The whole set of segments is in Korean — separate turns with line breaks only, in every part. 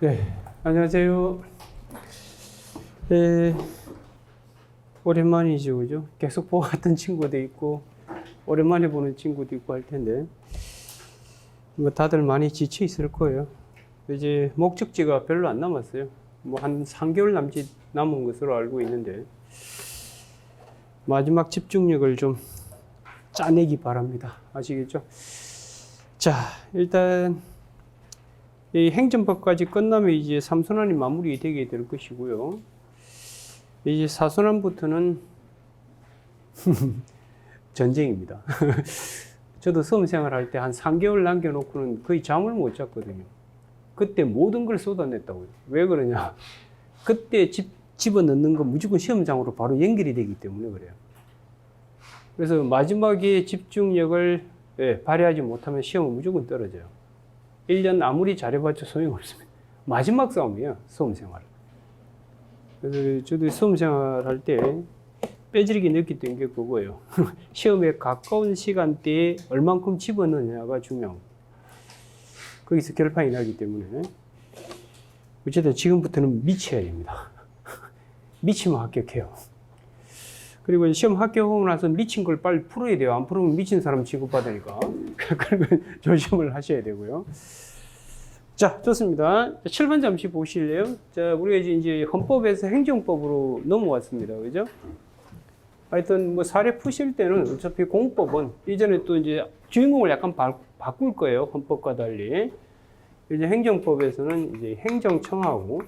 네, 안녕하세요. 네, 오랜만이죠, 그죠? 계속 보았던 친구도 있고, 오랜만에 보는 친구도 있고 할 텐데, 뭐 다들 많이 지쳐 있을 거예요. 이제 목적지가 별로 안 남았어요. 뭐 한 3개월 남은 것으로 알고 있는데, 마지막 집중력을 좀 짜내기 바랍니다. 아시겠죠? 자, 일단, 이 행정법까지 끝나면 이제 3순환이 마무리되게 될 것이고요. 이제 4순환부터는 전쟁입니다. 저도 수험 생활할 때 한 3개월 남겨놓고는 거의 잠을 못 잤거든요. 그때 모든 걸 쏟아냈다고요. 왜 그러냐? 그때 집어넣는 거 무조건 시험장으로 바로 연결이 되기 때문에 그래요. 그래서 마지막에 집중력을 발휘하지 못하면 시험은 무조건 떨어져요. 1년 아무리 잘해봤자 소용없습니다. 마지막 싸움이에요, 수험생활. 그래서 저도 수험생활 할 때 빼지르기 느꼈던 게 그거예요. 시험에 가까운 시간대에 얼만큼 집어넣느냐가 중요하고, 거기서 결판이 나기 때문에 어쨌든 지금부터는 미쳐야 됩니다. 미치면 합격해요. 그리고 시험 합격하고 나서 미친 걸 빨리 풀어야 돼요. 안 풀으면 미친 사람 취급받으니까. 그런 건 조심을 하셔야 되고요. 자, 좋습니다. 7번 잠시 보실래요? 자, 우리가 이제 헌법에서 행정법으로 넘어왔습니다. 그죠? 하여튼 뭐 사례 푸실 때는 어차피 공법은 이전에 또 이제 주인공을 약간 바꿀 거예요. 헌법과 달리. 이제 행정법에서는 이제 행정청하고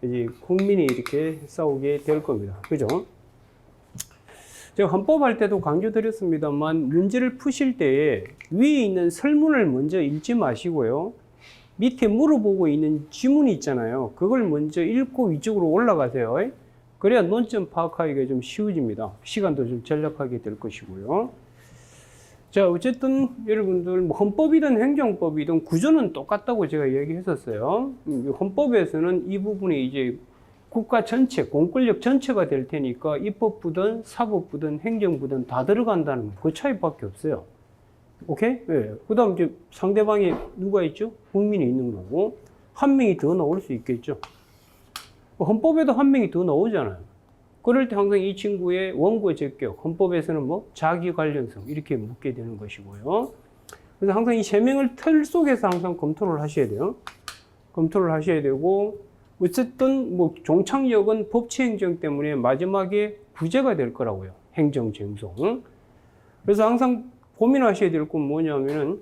이제 국민이 이렇게 싸우게 될 겁니다. 그죠? 제가 헌법할 때도 강조드렸습니다만 문제를 푸실 때에 위에 있는 설문을 먼저 읽지 마시고요. 밑에 물어보고 있는 지문이 있잖아요. 그걸 먼저 읽고 위쪽으로 올라가세요. 그래야 논점 파악하기가 좀 쉬워집니다. 시간도 좀 절약하게 될 것이고요. 자, 어쨌든 여러분들 뭐 헌법이든 행정법이든 구조는 똑같다고 제가 얘기했었어요. 헌법에서는 이 부분이 이제 국가 전체, 공권력 전체가 될 테니까 입법부든 사법부든 행정부든 다 들어간다는 그 차이밖에 없어요. 오케이? 네. 그 다음 이제 상대방이 누가 있죠? 국민이 있는 거고, 한 명이 더 나올 수 있겠죠. 헌법에도 한 명이 더 나오잖아요. 그럴 때 항상 이 친구의 원고 적격, 헌법에서는 뭐 자기 관련성 이렇게 묻게 되는 것이고요. 그래서 항상 이 세 명을 틀 속에서 항상 검토를 하셔야 돼요. 검토를 하셔야 되고, 어쨌든 뭐 종착역은 법치행정 때문에 마지막에 구제가 될 거라고요. 행정쟁송. 그래서 항상 고민하셔야 될 건 뭐냐면은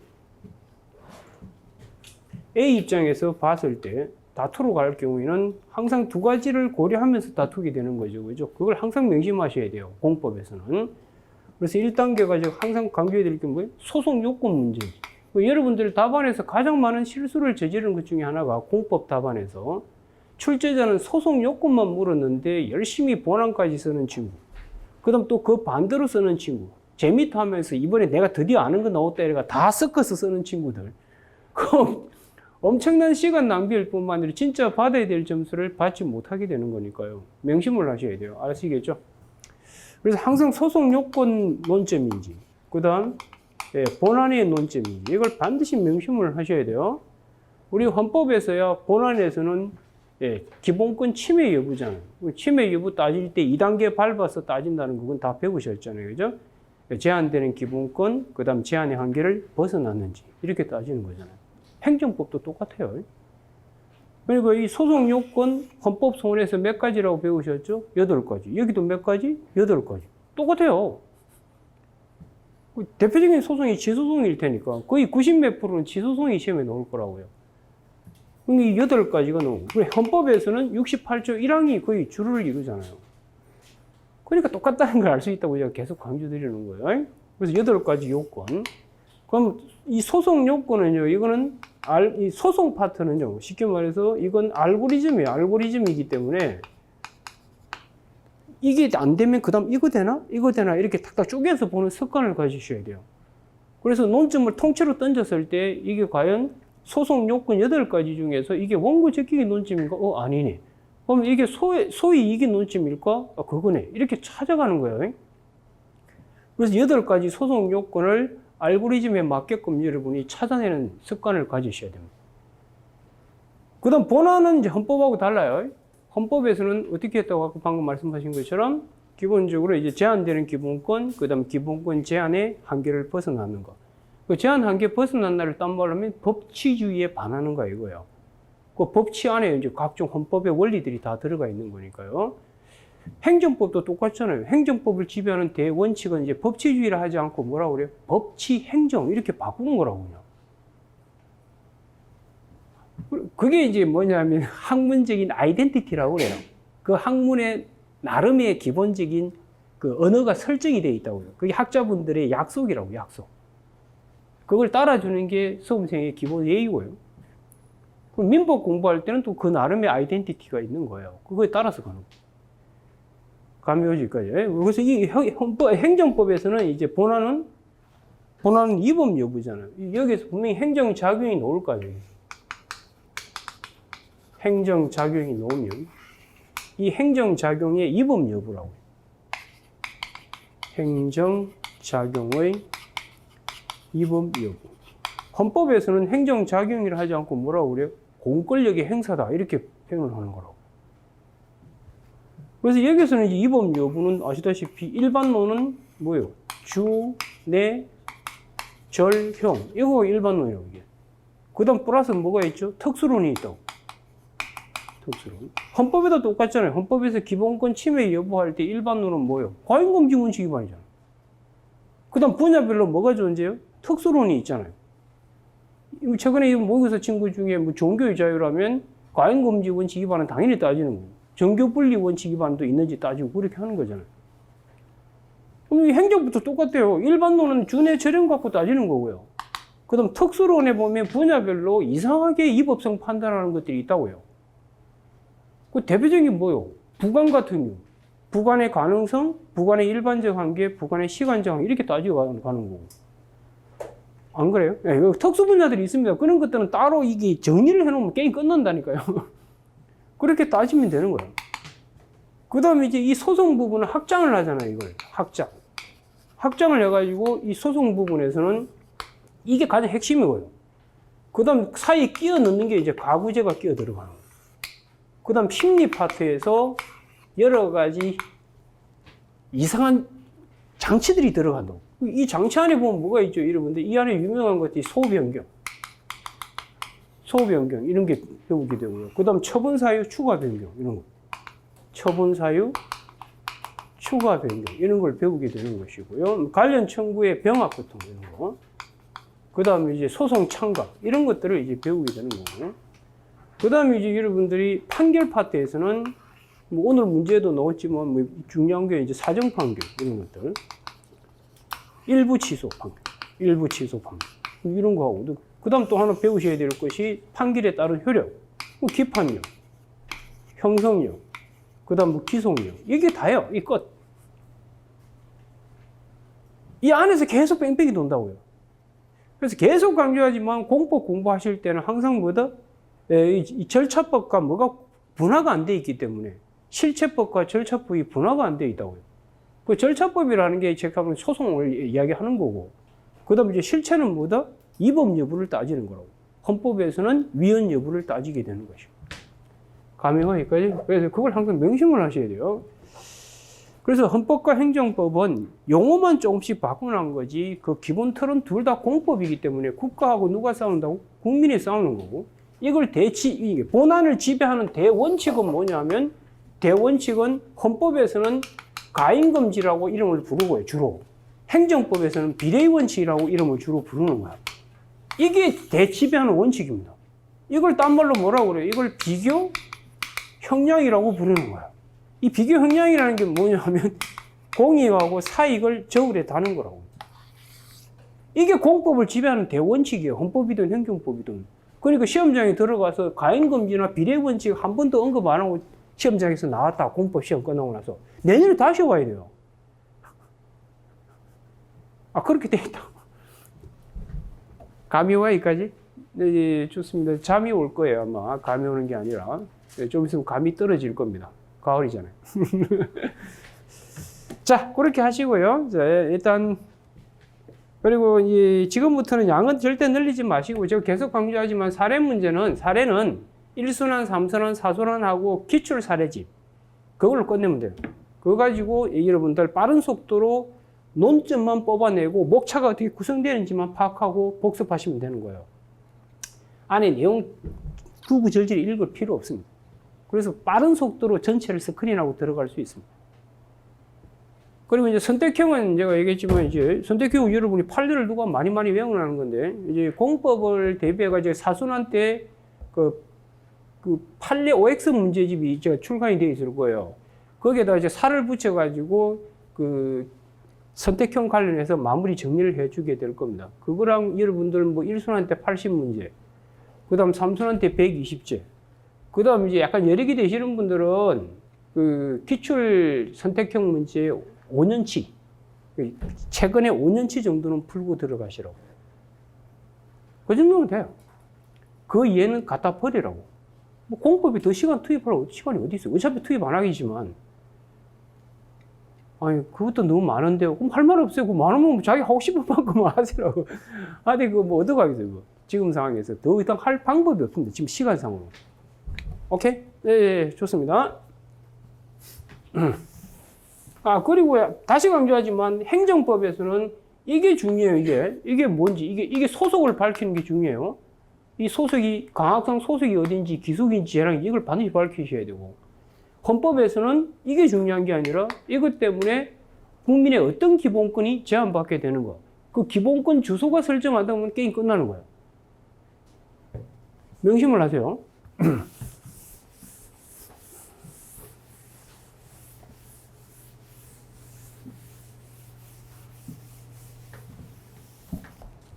A 입장에서 봤을 때 다투러 갈 경우에는 항상 두 가지를 고려하면서 다투게 되는 거죠. 그죠? 그걸 항상 명심하셔야 돼요. 공법에서는. 그래서 1단계가 제가 항상 강조해 드릴 게 뭐예요? 소송 요건 문제. 여러분들 답안에서 가장 많은 실수를 저지르는 것 중에 하나가 공법 답안에서 출제자는 소송 요건만 물었는데 열심히 본안까지 쓰는 친구. 그 다음 또 그 반대로 쓰는 친구. 재미터 하면서 이번에 내가 드디어 아는 거 나왔다 이래가 다 섞어서 쓰는 친구들. 그럼 엄청난 시간 낭비일 뿐만 아니라 진짜 받아야 될 점수를 받지 못하게 되는 거니까요. 명심을 하셔야 돼요. 아시겠죠? 그래서 항상 소송 요건 논점인지, 그 다음 본안의 논점인지 이걸 반드시 명심을 하셔야 돼요. 우리 헌법에서야 본안에서는 기본권 침해 여부잖아요. 침해 여부 따질 때 2단계 밟아서 따진다는 그건 다 배우셨잖아요. 그죠? 제한되는 기본권, 그 다음 제한의 한계를 벗어났는지 이렇게 따지는 거잖아요. 행정법도 똑같아요. 그리고 이 소송 요건 헌법 소원에서 몇 가지라고 배우셨죠? 8가지. 여기도 몇 가지? 8가지. 똑같아요. 대표적인 소송이 지소송일 테니까 거의 90몇 프로는 지소송이 시험에 나올 거라고요. 이 8가지가 나오고, 헌법에서는 68조 1항이 거의 주를 이루잖아요. 그러니까 똑같다는 걸 알 수 있다고 제가 계속 강조드리는 거예요. 그래서 8가지 요건. 그럼 이 소송 요건은요, 이거는 이 소송 파트는요, 쉽게 말해서 이건 알고리즘이에요. 알고리즘이기 때문에 이게 안 되면 그 다음 이거 되나? 이거 되나? 이렇게 탁탁 쪼개서 보는 습관을 가지셔야 돼요. 그래서 논점을 통째로 던졌을 때 이게 과연 소송 요건 8가지 중에서 이게 원고 적격의 논점인가? 아니네. 그럼 이게 소위 이게 논점일까? 그거네. 이렇게 찾아가는 거예요. 그래서 8가지 소송 요건을 알고리즘에 맞게끔 여러분이 찾아내는 습관을 가지셔야 됩니다. 그다음 본안은 이제 헌법하고 달라요. 헌법에서는 어떻게 했다고 아까 방금 말씀하신 것처럼 기본적으로 이제 제한되는 기본권, 그다음 기본권 제한의 한계를 벗어나는 거. 그 제한 한계 벗어난 날을 딴 말로 하면 법치주의에 반하는 거 이거예요. 그 법치 안에 이제 각종 헌법의 원리들이 다 들어가 있는 거니까요. 행정법도 똑같잖아요. 행정법을 지배하는 대원칙은 이제 법치주의를 하지 않고 뭐라고 그래요? 법치 행정 이렇게 바꾸는 거라고요. 그게 이제 뭐냐면 학문적인 아이덴티티라고 그래요. 그 학문의 나름의 기본적인 그 언어가 설정이 되어 있다고요. 그게 학자분들의 약속이라고, 약속. 그걸 따라주는 게 수험생의 기본 예의고요. 그럼 민법 공부할 때는 또 그 나름의 아이덴티티가 있는 거예요. 그거에 따라서 가는 거예요. 감이 오지, 까지. 그래서 이 행정법에서는 이제 본안은 위법 여부잖아요. 여기서 분명히 행정작용이 나올 거 아니에요. 행정작용이 나오면 이 행정작용의 위법 여부라고. 행정작용의 위법 여부. 헌법에서는 행정작용이라 하지 않고 뭐라고 그래요? 공권력의 행사다. 이렇게 표현을 하는 거라고. 그래서 여기서는 이제 위법 여부는 아시다시피 일반론은 뭐예요? 주, 내, 절, 형. 이거 일반론이라고 이게. 그 다음 플러스 뭐가 있죠? 특수론이 있다고. 특수론. 헌법에도 똑같잖아요. 헌법에서 기본권 침해 여부할 때 일반론은 뭐예요? 과잉금지 원칙 위반이잖아요. 그 다음 분야별로 뭐가 존재해요? 특수론이 있잖아요. 최근에 모의고사 친구 중에 뭐 종교의 자유라면 과잉금지 원칙 위반은 당연히 따지는 거예요. 정교분리 원칙 위반도 있는지 따지고 그렇게 하는 거잖아요. 그럼 이 행정부터 똑같아요. 일반론은 준의 절연 갖고 따지는 거고요. 그 다음 특수론에 보면 분야별로 이상하게 위법성 판단하는 것들이 있다고요. 그 대표적인 뭐요? 부관 같은 경우. 부관의 가능성, 부관의 일반적 한계, 부관의 시간적 한계 이렇게 따지고 가는 거고. 안 그래요? 네, 특수 분야들이 있습니다. 그런 것들은 따로 이게 정리를 해놓으면 게임 끝난다니까요. 그렇게 따지면 되는 거예요. 그 다음에 이제 이 소송 부분은 확장을 하잖아요, 이걸. 확장. 확장을 해가지고 이 소송 부분에서는 이게 가장 핵심이고요. 그 다음 사이에 끼어 넣는 게 이제 가구제가 끼어 들어가는 거예요. 그 다음 심리 파트에서 여러 가지 이상한 장치들이 들어간다고. 이 장치 안에 보면 뭐가 있죠, 여러분들? 이 안에 유명한 것들이 소변경. 소변경, 이런 게 배우게 되고요. 그 다음 처분사유, 추가 변경, 이런 거. 처분사유, 추가 변경, 이런 걸 배우게 되는 것이고요. 관련 청구의 병합 같은 거, 이런 거. 그 다음에 이제 소송 참가, 이런 것들을 이제 배우게 되는 거고요. 그 다음에 이제 여러분들이 판결 파트에서는 뭐 오늘 문제에도 나왔지만 뭐 중요한 게 이제 사정 판결, 이런 것들. 일부 취소 판결, 일부 취소 판결. 이런 거 하고. 그 다음 또 하나 배우셔야 될 것이 판결에 따른 효력, 뭐 기판력, 형성력, 그 다음 뭐 기소력. 이게 다예요. 이 끝. 이 안에서 계속 뺑뺑이 돈다고요. 그래서 계속 강조하지만 공법 공부하실 때는 항상 뭐다? 이 절차법과 뭐가 분화가 안 돼 있기 때문에 실체법과 절차법이 분화가 안 돼 있다고요. 그 절차법이라는 게 제가 소송을 이야기하는 거고, 그 다음에 이제 실체는 뭐다? 위법 여부를 따지는 거라고. 헌법에서는 위헌 여부를 따지게 되는 것이고. 감이 와기까지? 그래서 그걸 항상 명심을 하셔야 돼요. 그래서 헌법과 행정법은 용어만 조금씩 바꿔놓은 거지, 그 기본 틀은 둘 다 공법이기 때문에 국가하고 누가 싸운다고? 국민이 싸우는 거고, 이걸 본안을 지배하는 대원칙은 뭐냐면, 대원칙은 헌법에서는 가인금지라고 이름을 부르고요, 주로. 행정법에서는 비례의 원칙이라고 이름을 주로 부르는 거야. 이게 대지배하는 원칙입니다. 이걸 딴 말로 뭐라고 그래요? 이걸 비교 형량이라고 부르는 거야. 이 비교 형량이라는 게 뭐냐면 공익하고 사익을 저울에 다는 거라고. 이게 공법을 지배하는 대원칙이에요. 헌법이든 행정법이든. 그러니까 시험장에 들어가서 가인금지나 비례의 원칙 한 번도 언급 안 하고 시험장에서 나왔다. 공법 시험 끝나고 나서. 내년에 다시 와야 돼요. 아, 그렇게 돼 있다. 감이 와, 여기까지? 네, 좋습니다. 잠이 올 거예요, 아마. 감이 오는 게 아니라. 좀 있으면 감이 떨어질 겁니다. 가을이잖아요. 자, 그렇게 하시고요. 자, 일단, 그리고 지금부터는 양은 절대 늘리지 마시고, 제가 계속 강조하지만 사례는 1순환, 3순환, 4순환하고 기출 사례집. 그걸로 끝내면 돼요. 그거 가지고 여러분들 빠른 속도로 논점만 뽑아내고 목차가 어떻게 구성되는지만 파악하고 복습하시면 되는 거예요. 안에 내용 구구절절 읽을 필요 없습니다. 그래서 빠른 속도로 전체를 스크린하고 들어갈 수 있습니다. 그리고 이제 선택형은 제가 얘기했지만 이제 선택형 여러분이 판례를 누가 많이 외우는 건데 이제 공법을 대비해가지고 사순환 때 그 판례 OX 문제집이 제가 출간이 되어 있을 거예요. 거기에다 이제 살을 붙여가지고 그 선택형 관련해서 마무리 정리를 해주게 될 겁니다. 그거랑 여러분들 뭐 1순환 때 80문제, 그 다음 3순환 때 120제, 그 다음 이제 약간 여력이 되시는 분들은 그 기출 선택형 문제 5년치, 최근에 5년치 정도는 풀고 들어가시라고. 그 정도면 돼요. 그 이해는 갖다 버리라고. 뭐 공법이 더 시간 투입할 시간이 어디 있어요? 어차피 투입 안 하겠지만. 아니, 그것도 너무 많은데요. 그럼 할 말 없어요. 그 많으면 자기 하고 싶은 만큼 하시라고. 아니, 그거 뭐 어떡하겠어요, 그거. 지금 상황에서 더 이상 할 방법이 없습니다. 지금 시간상으로. 오케이? 네, 좋습니다. 아, 그리고 다시 강조하지만 행정법에서는 이게 중요해요, 이게 뭔지. 이게 소속을 밝히는 게 중요해요. 이 소속이, 강학상 소속이 어딘지, 기속인지, 얘랑 이걸 반드시 밝히셔야 되고. 헌법에서는 이게 중요한 게 아니라 이것 때문에 국민의 어떤 기본권이 제한받게 되는 거. 그 기본권 주소가 설정 안 되면 게임 끝나는 거예요. 명심을 하세요.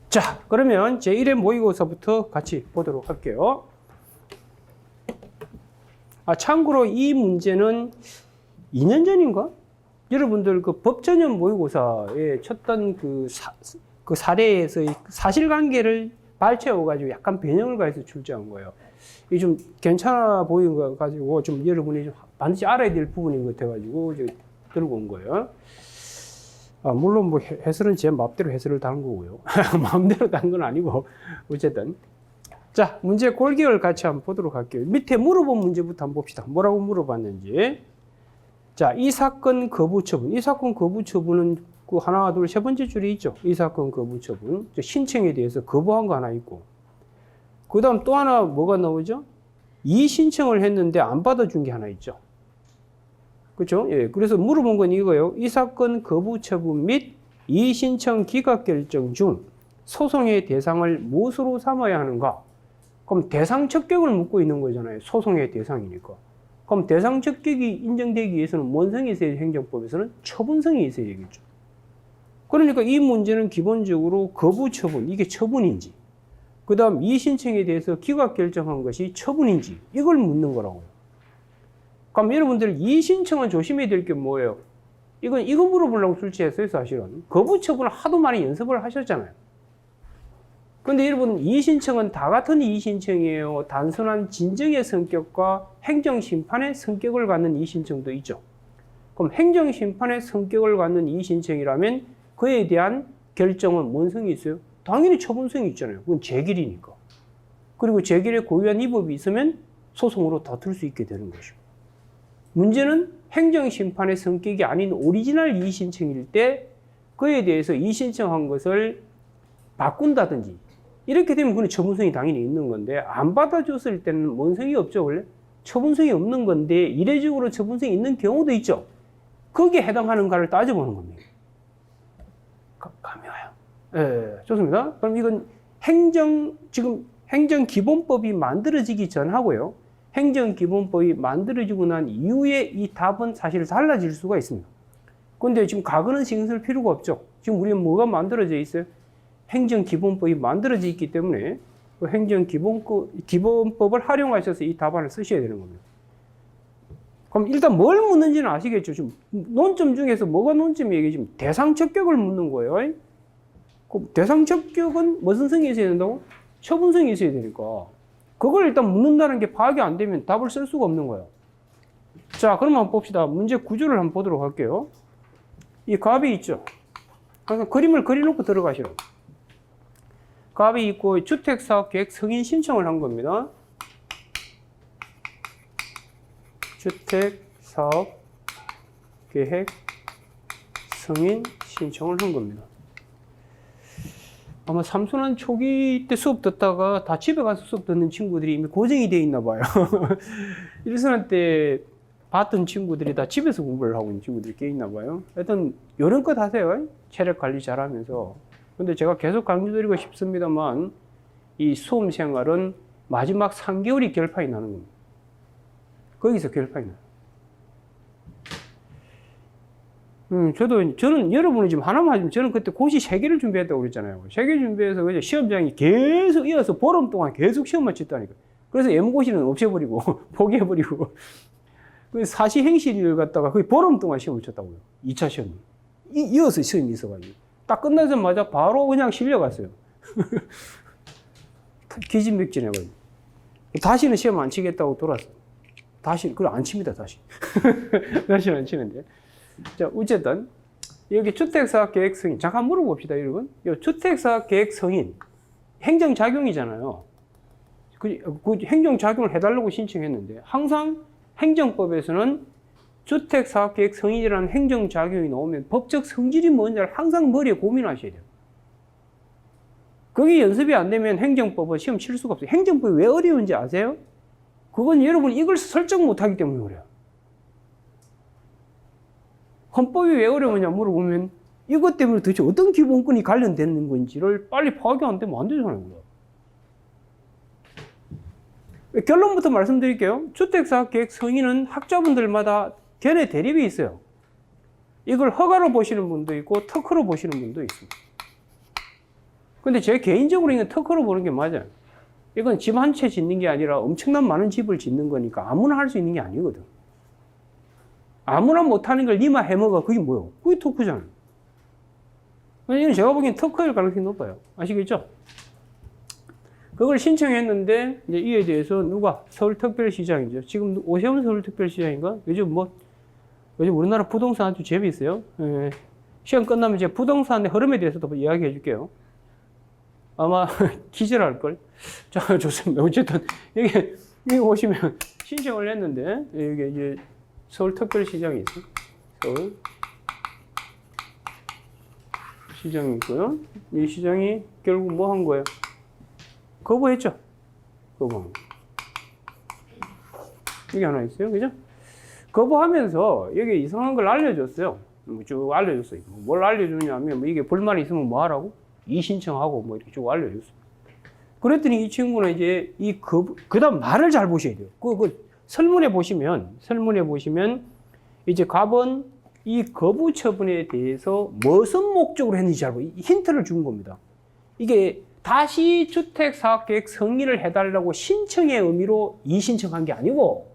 자, 그러면 제1회 모의고사부터 같이 보도록 할게요. 아, 참고로 이 문제는 2년 전인가? 여러분들 그 법전형 모의고사에 쳤던 그 사례에서 사실관계를 발췌해가지고 약간 변형을 가해서 출제한 거예요. 이게 좀 괜찮아 보이는 거 가지고 좀 여러분이 좀 반드시 알아야 될 부분인 것 같아가지고 들고 온 거예요. 아, 물론 뭐 해설은 제 마음대로 해설을 다는 거고요. 마음대로 다는 건 아니고 어쨌든 자, 문제 골격을 같이 한번 보도록 할게요. 밑에 물어본 문제부터 한번 봅시다. 뭐라고 물어봤는지. 자, 이 사건 거부 처분. 이 사건 거부 처분은 그 하나, 둘, 세 번째 줄에 있죠. 이 사건 거부 처분. 신청에 대해서 거부한 거 하나 있고. 그 다음 또 하나 뭐가 나오죠? 이 신청을 했는데 안 받아준 게 하나 있죠. 그렇죠? 예. 그래서 물어본 건 이거예요. 이 사건 거부 처분 및 이 신청 기각 결정 중 소송의 대상을 무엇으로 삼아야 하는가? 그럼 대상 적격을 묻고 있는 거잖아요. 소송의 대상이니까. 그럼 대상 적격이 인정되기 위해서는 뭔성이 있어야 행정법에서는 처분성이 있어야 되겠죠. 그러니까 이 문제는 기본적으로 거부 처분, 이게 처분인지, 그 다음 이 신청에 대해서 기각 결정한 것이 처분인지 이걸 묻는 거라고요. 그럼 여러분들 이 신청은 조심해야 될 게 뭐예요? 이거 물어보려고 출제했어요, 사실은. 거부 처분을 하도 많이 연습을 하셨잖아요. 근데 여러분, 이 신청은 다 같은 이 신청이에요. 단순한 진정의 성격과 행정심판의 성격을 갖는 이 신청도 있죠. 그럼 행정심판의 성격을 갖는 이 신청이라면 그에 대한 결정은 뭔 성이 있어요? 당연히 처분성이 있잖아요. 그건 제길이니까. 그리고 제길에 고유한 위법이 있으면 소송으로 다툴 수 있게 되는 것이고. 문제는 행정심판의 성격이 아닌 오리지널 이의신청일 때 그에 대해서 이의신청한 것을 바꾼다든지 이렇게 되면 그건 처분성이 당연히 있는 건데 안 받아줬을 때는 뭔 성이 없죠, 원래? 처분성이 없는 건데 이례적으로 처분성이 있는 경우도 있죠. 거기에 해당하는가를 따져보는 겁니다. 감이 와요. 예, 좋습니다. 그럼 이건 지금 행정기본법이 만들어지기 전하고요. 행정기본법이 만들어지고 난 이후에 이 답은 사실 달라질 수가 있습니다. 근데 지금 과거는 신경 쓸 필요가 없죠. 지금 우리는 뭐가 만들어져 있어요? 행정기본법이 만들어져 있기 때문에 그 행정기본법을 활용하셔서 이 답안을 쓰셔야 되는 겁니다. 그럼 일단 뭘 묻는지는 아시겠죠? 지금 논점 중에서 뭐가 논점이에요? 지금 대상 적격을 묻는 거예요. 그럼 대상 적격은 무슨 성이 있어야 된다고? 처분성이 있어야 되니까. 그걸 일단 묻는다는 게 파악이 안 되면 답을 쓸 수가 없는 거예요. 자, 그럼 한번 봅시다. 문제 구조를 한번 보도록 할게요. 이 갑이 있죠. 그러니까 그림을 그려놓고 들어가시라고. 갑이 있고 주택사업계획 승인 신청을 한 겁니다. 주택 사업 계획 승인 신청을 한 겁니다. 아마 삼순환 초기 때 수업 듣다가 다 집에 가서 수업 듣는 친구들이 이미 고정이 돼 있나 봐요. 1순환 때 봤던 친구들이 다 집에서 공부를 하고 있는 친구들이 꽤 있나 봐요. 하여튼 요령껏 하세요. 체력 관리 잘하면서. 근데 제가 계속 강조드리고 싶습니다만 이 수험 생활은 마지막 3개월이 결판이 나는 겁니다. 거기서 결판이 나요. 저는 여러분이 지금 하나만 하지만 저는 그때 고시 3개를 준비했다고 그랬잖아요. 3개 준비해서 그냥 시험장이 계속 이어서 보름 동안 계속 시험만 치다니까. 그래서 예무고시는 없애버리고 포기해버리고 사시행실을 갖다가 거의 보름 동안 시험을 쳤다고요. 2차 시험이. 이어서 시험이 있어가지고. 딱 끝나자마자 바로 그냥 실려갔어요. 기진맥진해가지고. 다시는 시험 안 치겠다고 돌았어요. 그걸 안 칩니다, 다시. 다시는 안 치는데. 자, 어쨌든, 여기 주택사업계획 승인. 잠깐 물어봅시다, 여러분. 이 주택사업계획 승인. 행정작용이잖아요. 그 행정작용을 해달라고 신청했는데, 항상 행정법에서는 주택사업계획 승인이라는 행정작용이 나오면 법적 성질이 뭔지를 항상 머리에 고민하셔야 돼요. 그게 연습이 안 되면 행정법은 시험 칠 수가 없어요. 행정법이 왜 어려운지 아세요? 그건 여러분 이걸 설정 못하기 때문에 그래요. 헌법이 왜 어려우냐 물어보면 이것 때문에 도대체 어떤 기본권이 관련되는 건지를 빨리 파악이 안 되면 안 되잖아요. 결론부터 말씀드릴게요. 주택사업계획 승인은 학자분들마다 견해 대립이 있어요. 이걸 허가로 보시는 분도 있고 특허로 보시는 분도 있습니다. 근데 제 개인적으로 이건 특허로 보는 게 맞아요. 이건 집 한 채 짓는 게 아니라 엄청난 많은 집을 짓는 거니까 아무나 할 수 있는 게 아니거든. 아무나 못하는 걸 니마 해먹어. 그게 뭐예요? 그게 특허잖아요. 이건 제가 보기엔 특허일 가능성이 높아요. 아시겠죠? 그걸 신청했는데 이제 이에 대해서 누가? 서울특별시장이죠. 지금 오세훈 서울특별시장인가? 요즘 우리나라 부동산 아주 재미있어요. 예. 시험 끝나면 제가 부동산의 흐름에 대해서도 이야기해 줄게요. 아마 기절할걸. 자, 좋습니다. 어쨌든 여기 오시면 신청을 했는데 여기 이제 서울특별시장이 있어요. 서울시장이 있고요. 이 시장이 결국 뭐 한 거예요? 거부했죠. 거부한 거. 여기 하나 있어요. 그죠? 거부하면서 여기 이상한 걸 알려줬어요. 쭉 알려줬어요. 뭘 알려주냐면 뭐 이게 불만이 있으면 뭐 하라고? 이신청하고 뭐 이렇게 쭉 알려줬어요. 그랬더니 이 친구는 이제 그다음 말을 잘 보셔야 돼요. 설문에 보시면 이제 갑은 이 거부 처분에 대해서 무슨 목적으로 했는지 잘 보여요. 힌트를 준 겁니다. 이게 다시 주택사업계획 승인을 해달라고 신청의 의미로 이신청한 게 아니고,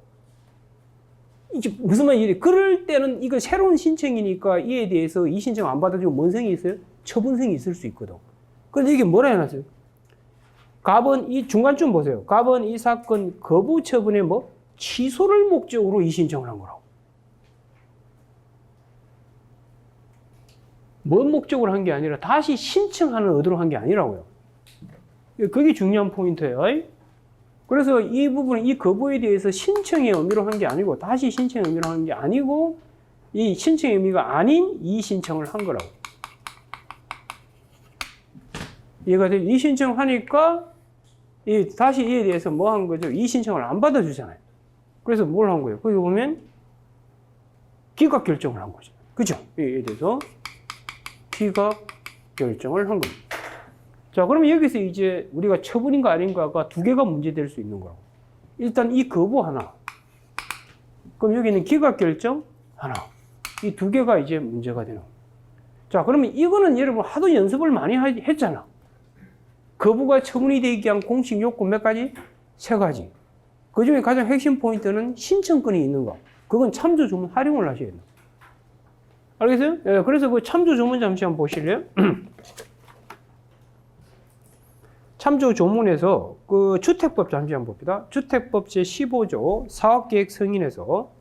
이제 무슨 말이지? 그럴 때는 이거 새로운 신청이니까 이에 대해서 이신청 안 받아주면 뭔 성이 있어요? 처분성이 있을 수 있거든. 그런데 이게 뭐라 해놨어요? 갑은 이 중간쯤 보세요. 갑은 이 사건 거부 처분에 취소를 목적으로 이신청을 한 거라고. 뭔 목적으로 한 게 아니라 다시 신청하는 의도로 한 게 아니라고요. 그게 중요한 포인트예요. 그래서 이 부분은 이 거부에 대해서 신청의 의미로 한 게 아니고, 다시 신청의 의미로 한 게 아니고, 이 신청의 의미가 아닌 이 신청을 한 거라고. 이해가 돼요? 이 신청하니까 다시 이에 대해서 뭐 한 거죠? 이 신청을 안 받아주잖아요. 그래서 뭘 한 거예요? 거기 보면 기각 결정을 한 거죠. 그죠? 이에 대해서 기각 결정을 한 겁니다. 자, 그러면 여기서 이제 우리가 처분인가 아닌가가 두 개가 문제될 수 있는 거라고. 일단 이 거부 하나. 그럼 여기는 기각 결정 하나. 이 두 개가 이제 문제가 되는 거예요. 자, 그러면 이거는 여러분 하도 연습을 많이 했잖아. 거부가 처분이 되기 위한 공식 요건 몇 가지? 3가지. 그 중에 가장 핵심 포인트는 신청권이 있는 거. 그건 참조 조문 활용을 하셔야 돼요. 알겠어요? 예, 그래서 그 참조 조문 잠시 한번 보실래요? 참조 조문에서 그 주택법 잠시 한번 봅시다. 주택법 제15조 사업계획 승인에서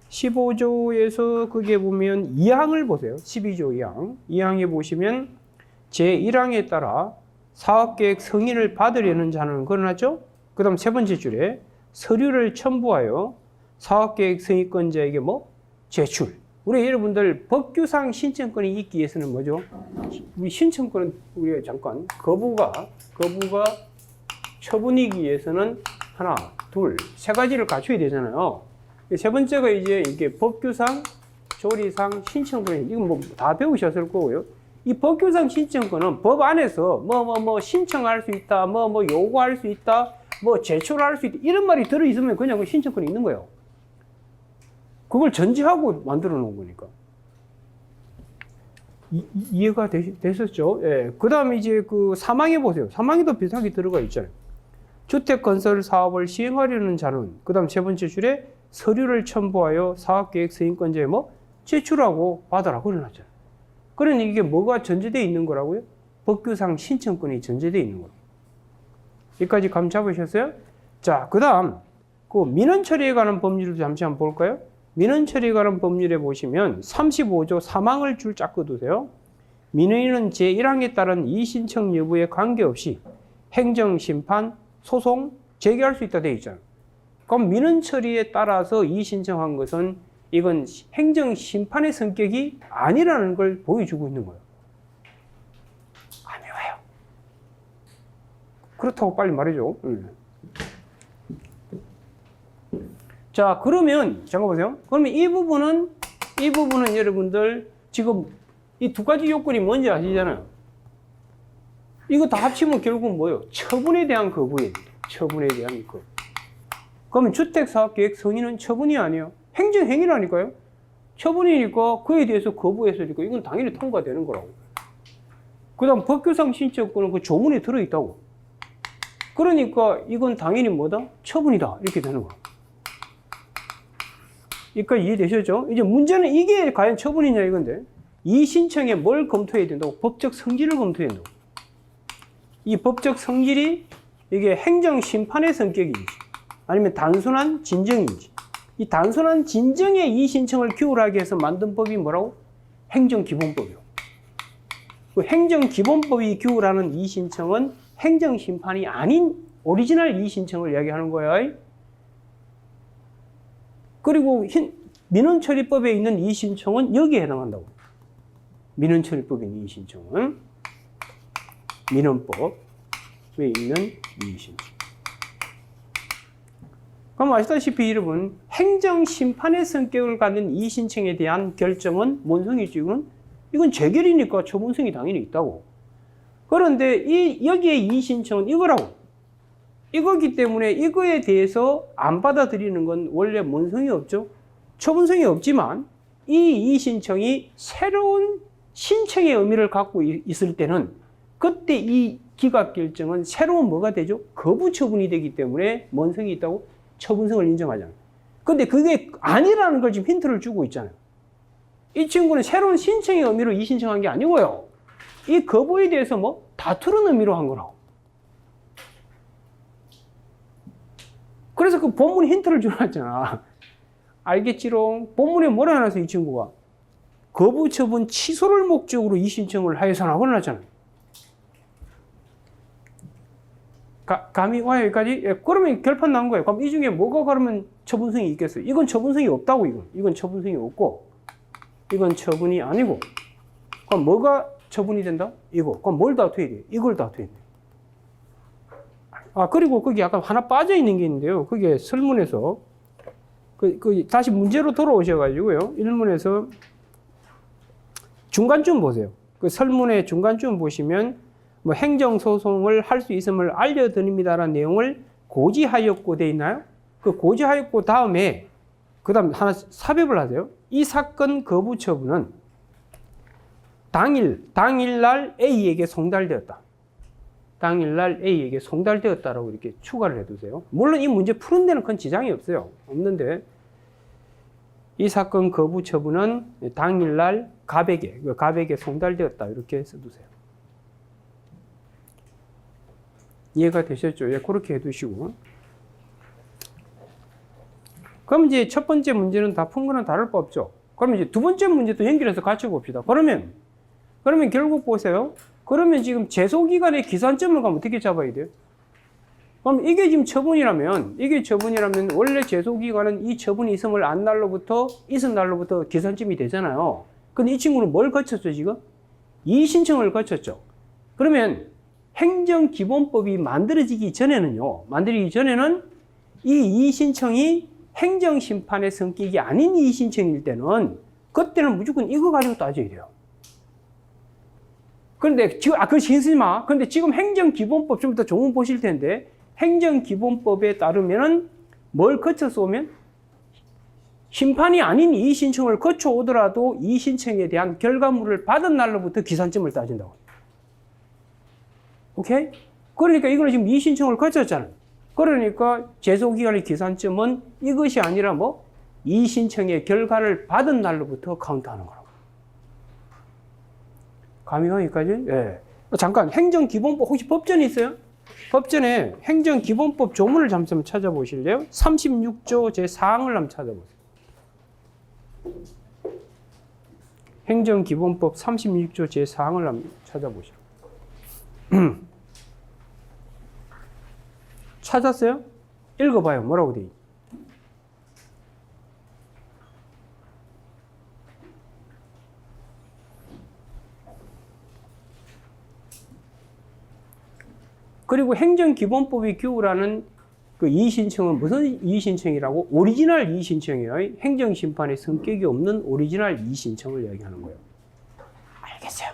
15조에서 그게 보면 2항을 보세요. 12조 2항. 2항에 보시면 제1항에 따라 사업계획 승인을 받으려는 자는 그러났죠? 그 다음 세 번째 줄에 서류를 첨부하여 사업계획 승인권자에게 뭐? 제출. 우리 여러분들 법규상 신청권이 있기 위해서는 뭐죠? 우리 신청권은 우리가 잠깐 거부가 처분이기 위해서는 하나, 둘, 세 가지를 갖춰야 되잖아요. 세 번째가 이제 이게 법규상, 조리상 신청권. 이건 뭐 다 배우셨을 거고요. 이 법규상 신청권은 법 안에서 뭐 신청할 수 있다, 뭐 요구할 수 있다, 뭐 제출할 수 있다 이런 말이 들어 있으면 그냥 그 신청권이 있는 거예요. 그걸 전제하고 만들어 놓은 거니까. 이해가 되셨죠? 예. 그 다음에 이제 그 사망에 보세요. 사망에도 비슷하게 들어가 있잖아요. 주택 건설 사업을 시행하려는 자는, 그 다음 세 번째 줄에 서류를 첨부하여 사업계획 승인권자에 뭐 제출하고 받아라. 그래놨잖아요. 그러니 이게 뭐가 전제되어 있는 거라고요? 법규상 신청권이 전제되어 있는 거라고. 여기까지 감 잡으셨어요? 자, 그 다음, 그 민원 처리에 관한 법률을 잠시 한번 볼까요? 민원 처리에 관한 법률에 보시면 35조 사망을 줄 짝거 두세요. 민원인은 제1항에 따른 이의신청 여부에 관계없이 행정, 심판, 소송 제기할 수 있다 되어 있잖아요. 그럼 민원 처리에 따라서 이의신청한 것은 이건 행정 심판의 성격이 아니라는 걸 보여주고 있는 거예요. 안 외워요. 그렇다고 빨리 말해줘. 자, 그러면 잠깐 보세요. 그러면 이 부분은 여러분들 지금 이 두 가지 요건이 뭔지 아시잖아요. 이거 다 합치면 결국은 뭐예요? 처분에 대한 거부예요. 처분에 대한 거부. 그러면 주택사업계획 승인은 처분이 아니에요. 행정행위라니까요. 처분이니까 그에 대해서 거부했으니까 이건 당연히 통과되는 거라고. 그 다음 법규상 신청권은 그 조문에 들어있다고. 그러니까 이건 당연히 뭐다? 처분이다. 이렇게 되는 거야. 그러니까 이해되셨죠? 이제 문제는 이게 과연 처분이냐 이건데, 이 신청에 뭘 검토해야 된다고? 법적 성질을 검토해야 된다고. 이 법적 성질이 이게 행정심판의 성격인지 아니면 단순한 진정인지, 이 단순한 진정의 이 신청을 기울하게 해서 만든 법이 뭐라고? 행정기본법이요. 그 행정기본법이 기울하는 이 신청은 행정심판이 아닌 오리지널 이 신청을 이야기하는 거야. 그리고 민원처리법에 있는 이 신청은 여기에 해당한다고. 민원처리법에 있는 이 신청은 민원법에 있는 이 신청. 그럼 아시다시피 여러분, 행정심판의 성격을 갖는 이 신청에 대한 결정은 뭔 성이지? 이건 재결이니까 처분성이 당연히 있다고. 그런데 여기에 이 신청은 이거라고. 이거기 때문에 이거에 대해서 안 받아들이는 건 원래 뭔 성이 없죠? 처분성이 없지만 이 신청이 새로운 신청의 의미를 갖고 있을 때는 그때 이 기각 결정은 새로운 뭐가 되죠? 거부 처분이 되기 때문에 뭔 성이 있다고? 처분성을 인정하잖아요. 근데 그게 아니라는 걸 지금 힌트를 주고 있잖아요. 이 친구는 새로운 신청의 의미로 이 신청한 게 아니고요. 이 거부에 대해서 뭐 다투는 의미로 한 거라고. 그래서 그 본문 힌트를 줘놨잖아. 알겠지롱? 본문에 뭐라 해놨어, 이 친구가? 거부 처분 취소를 목적으로 이 신청을 하여서라고 해놨잖아요. 감이 와요, 여기까지? 예, 그러면 결판 난 거예요. 그럼 이 중에 뭐가 그러면 처분성이 있겠어요? 이건 처분성이 없다고, 이건. 이건 처분성이 없고, 이건 처분이 아니고. 그럼 뭐가 처분이 된다? 이거. 그럼 뭘 다투어야 돼? 이걸 다투어야 돼. 아, 그리고 거기 약간 하나 빠져 있는 게 있는데요. 그게 설문에서, 다시 문제로 돌아오셔가지고요. 1문에서 중간쯤 보세요. 그 설문의 중간쯤 보시면, 뭐 행정소송을 할 수 있음을 알려드립니다라는 내용을 고지하였고 돼 있나요? 그 고지하였고 다음에 그 다음 하나 삽입을 하세요. 이 사건 거부 처분은 당일날 A에게 송달되었다. 당일날 A에게 송달되었다라고 이렇게 추가를 해두세요. 물론 이 문제 푸는 데는 큰 지장이 없어요. 없는데 이 사건 거부 처분은 당일날 갑에게 송달되었다 이렇게 써두세요. 이해가 되셨죠? 예, 그렇게 해두시고. 그럼 이제 첫 번째 문제는 다 푼 거는 다를 바 없죠. 그럼 이제 두 번째 문제도 연결해서 같이 봅시다. 그러면 결국 보세요. 그러면 지금 제소기간의 기산점을 가면 어떻게 잡아야 돼요? 그럼 이게 지금 처분이라면 원래 제소기간은 이 처분이 있음을 안 날로부터 있은 날로부터 기산점이 되잖아요. 근데 이 친구는 뭘 거쳤죠, 지금? 이의신청을 거쳤죠. 그러면 행정기본법이 만들어지기 전에는 이 이의신청이 행정심판의 성격이 아닌 이의신청일 때는 그때는 무조건 이거 가지고 따져야 돼요. 그런데 지금 그거 신경 쓰지 마. 그런데 지금 행정기본법 좀 더 조문 보실 텐데 행정기본법에 따르면은 뭘 거쳐서 오면 심판이 아닌 이의신청을 거쳐오더라도 이의신청에 대한 결과물을 받은 날로부터 기산점을 따진다고. 오케이? 그러니까 이거는 지금 이의신청을 거쳤잖아요. 그러니까 제소기간의 기산점은 이것이 아니라 뭐 이의신청의 결과를 받은 날로부터 카운트하는 거라고. 감이 와, 여기까지? 예. 잠깐, 행정기본법 혹시 법전이 있어요? 법전에 행정기본법 조문을 잠시만 찾아보실래요? 36조 제4항을 한번 찾아보세요. 행정기본법 36조 제4항을 한번 찾아보시오. 찾았어요? 읽어봐요. 뭐라고 돼 있니? 그리고 행정기본법이 규율하는 그 이의신청은 무슨 이의신청이라고? 오리지널 이의신청이에요. 행정심판의 성격이 없는 오리지널 이의신청을 이야기하는 거예요. 알겠어요?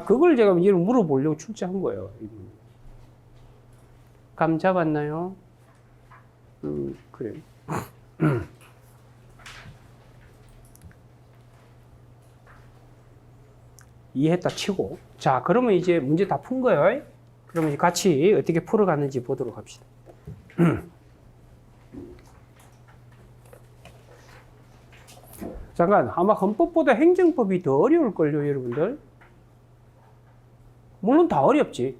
그걸 제가 이제 물어보려고 출제한 거예요. 감 잡았나요? 그래요. 이해했다 치고. 자, 그러면 이제 문제 다 푼 거예요. 그러면 같이 어떻게 풀어갔는지 보도록 합시다. 잠깐, 아마 헌법보다 행정법이 더 어려울걸요, 여러분들? 물론 다 어렵지.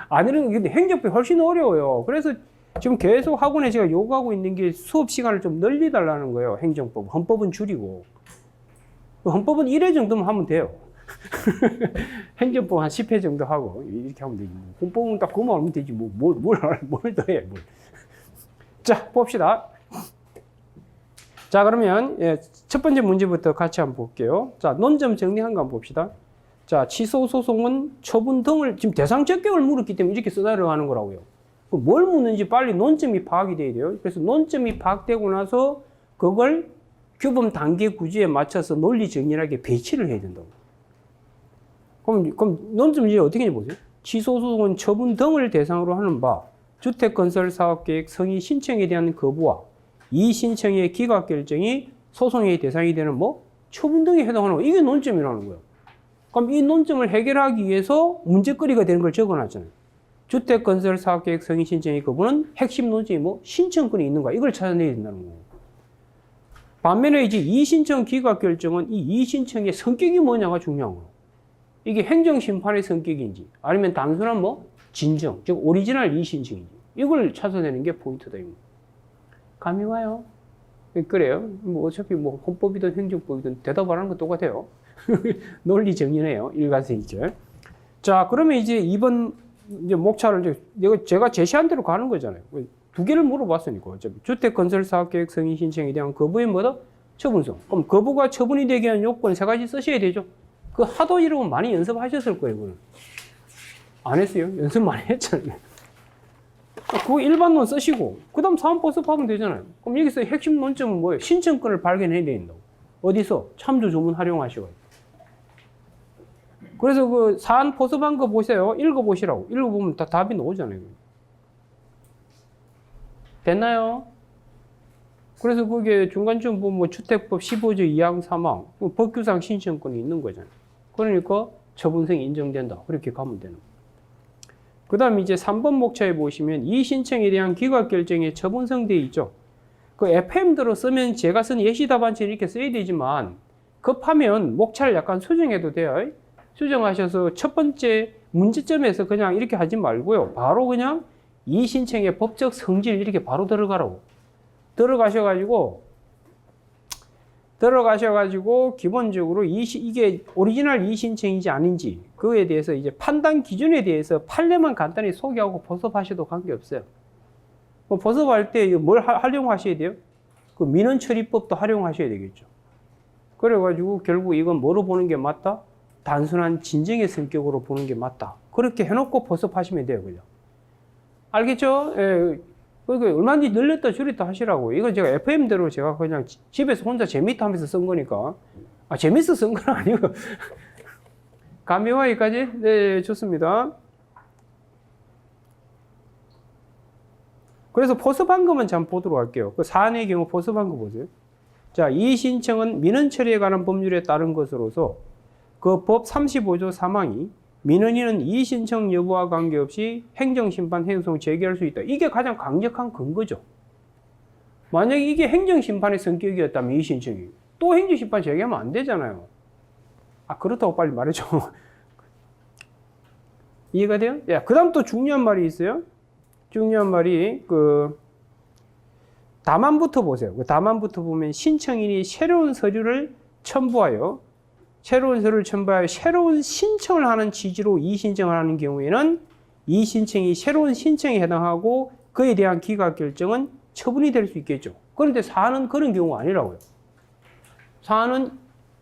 아니면 근데 행정법이 훨씬 어려워요. 그래서 지금 계속 학원에 제가 요구하고 있는 게 수업 시간을 좀 늘리달라는 거예요, 행정법. 헌법은 줄이고. 헌법은 1회 정도만 하면 돼요. 행정법 한 10회 정도 하고 이렇게 하면 되지. 헌법은 딱 그만 하면 되지. 뭘 더 해. 자, 봅시다. 자, 그러면 첫 번째 문제부터 같이 한번 볼게요. 자, 논점 정리한 거 한번 봅시다. 자, 취소 소송은 처분 등을 지금 대상 적격을 물었기 때문에 이렇게 써달라는 거라고요. 뭘 묻는지 빨리 논점이 파악이 돼야 돼요. 그래서 논점이 파악되고 나서 그걸 규범 단계 구조에 맞춰서 논리 정연하게 배치를 해야 된다고. 그럼 논점 이제 어떻게 보세요? 취소 소송은 처분 등을 대상으로 하는 바 주택건설사업계획 성의 신청에 대한 거부와 이 신청의 기각 결정이 소송의 대상이 되는 처분 등에 해당하는 거. 이게 논점이라는 거예요. 그럼 이 논점을 해결하기 위해서 문제거리가 되는 걸 적어놨잖아요. 주택건설사업계획 성의 신청의 거부는 핵심 논점이 신청권이 있는 거야. 이걸 찾아내야 된다는 거예요. 반면에 이제 이의신청 기각 결정은 이 이의신청의 성격이 뭐냐가 중요한 거예요. 이게 행정심판의 성격인지 아니면 단순한 진정, 즉 오리지널 이의신청인지 이걸 찾아내는 게 포인트다. 감이 와요? 그래요. 어차피 헌법이든 행정법이든 대답하는 건 똑같아요. 논리 정연해요. 일관성있죠. 자, 그러면 이제 이번 이제 목차를 제가 제시한 대로 가는 거잖아요. 두 개를 물어봤으니까. 어차피 주택건설사업계획 성의 신청에 대한 거부의 처분성. 그럼 거부가 처분이 되게 하는 요건 3가지 쓰셔야 되죠. 그 하도 이러고 많이 연습하셨을 거예요, 그거는. 안 했어요? 연습 많이 했잖아요. 그거 일반론 쓰시고, 그 다음 사안포섭하면 되잖아요. 그럼 여기서 핵심 논점은 뭐예요? 신청권을 발견해야 된다고. 어디서? 참조 조문 활용하시고. 그래서 그 사안 포섭한 거 보세요. 읽어보시라고. 읽어보면 다 답이 나오잖아요. 됐나요? 그래서 그게 중간쯤 보면 주택법 15조 2항 3항 법규상 신청권이 있는 거잖아요. 그러니까 처분성이 인정된다. 그렇게 가면 되는 거예요. 그 다음 이제 3번 목차에 보시면 이 신청에 대한 기각 결정에 처분성 되어 있죠. 그 FM대로 쓰면 제가 쓴 예시 답안지를 이렇게 써야 되지만 급하면 목차를 약간 수정해도 돼요. 수정하셔서 첫 번째 문제점에서 그냥 이렇게 하지 말고요. 바로 그냥 이 신청의 법적 성질 이렇게 바로 들어가라고. 들어가셔가지고 들어가셔가지고 기본적으로 이게 오리지널 이의신청인지 아닌지 그거에 대해서 이제 판단 기준에 대해서 판례만 간단히 소개하고 보습하셔도 관계없어요. 뭐 보습할 때 뭘 활용하셔야 돼요? 그 민원처리법도 활용하셔야 되겠죠. 그래가지고 결국 이건 뭐로 보는 게 맞다? 단순한 진정의 성격으로 보는 게 맞다. 그렇게 해놓고 보습하시면 돼요, 그죠? 알겠죠? 예. 그러니까 얼마든지 늘렸다 줄였다 하시라고. 이건 제가 FM대로 제가 그냥 집에서 혼자 재밌다 하면서 쓴 거니까. 아, 재밌어 쓴 건 아니고. 감이 와, 여기까지? 네, 좋습니다. 그래서 보습한 것만 잠 보도록 할게요. 그 사안의 경우 보습한 거 보세요. 자, 이의 신청은 민원 처리에 관한 법률에 따른 것으로서 그 법 35조 3항이 민원인은 이의 신청 여부와 관계없이 행정심판 행소송 제기할 수 있다. 이게 가장 강력한 근거죠. 만약에 이게 행정심판의 성격이었다면 이의 신청이 또 행정심판 제기하면 안 되잖아요. 아, 그렇다고 빨리 말해줘. 이해가 돼요? 야, 그 다음 또 중요한 말이 있어요. 중요한 말이 다만부터 보세요. 그 다만부터 보면 신청인이 새로운 서류를 첨부하여 새로운 신청을 하는 취지로 이의신청을 하는 경우에는 이의신청이 새로운 신청에 해당하고 그에 대한 기각 결정은 처분이 될 수 있겠죠. 그런데 사안은 그런 경우가 아니라고요. 사안은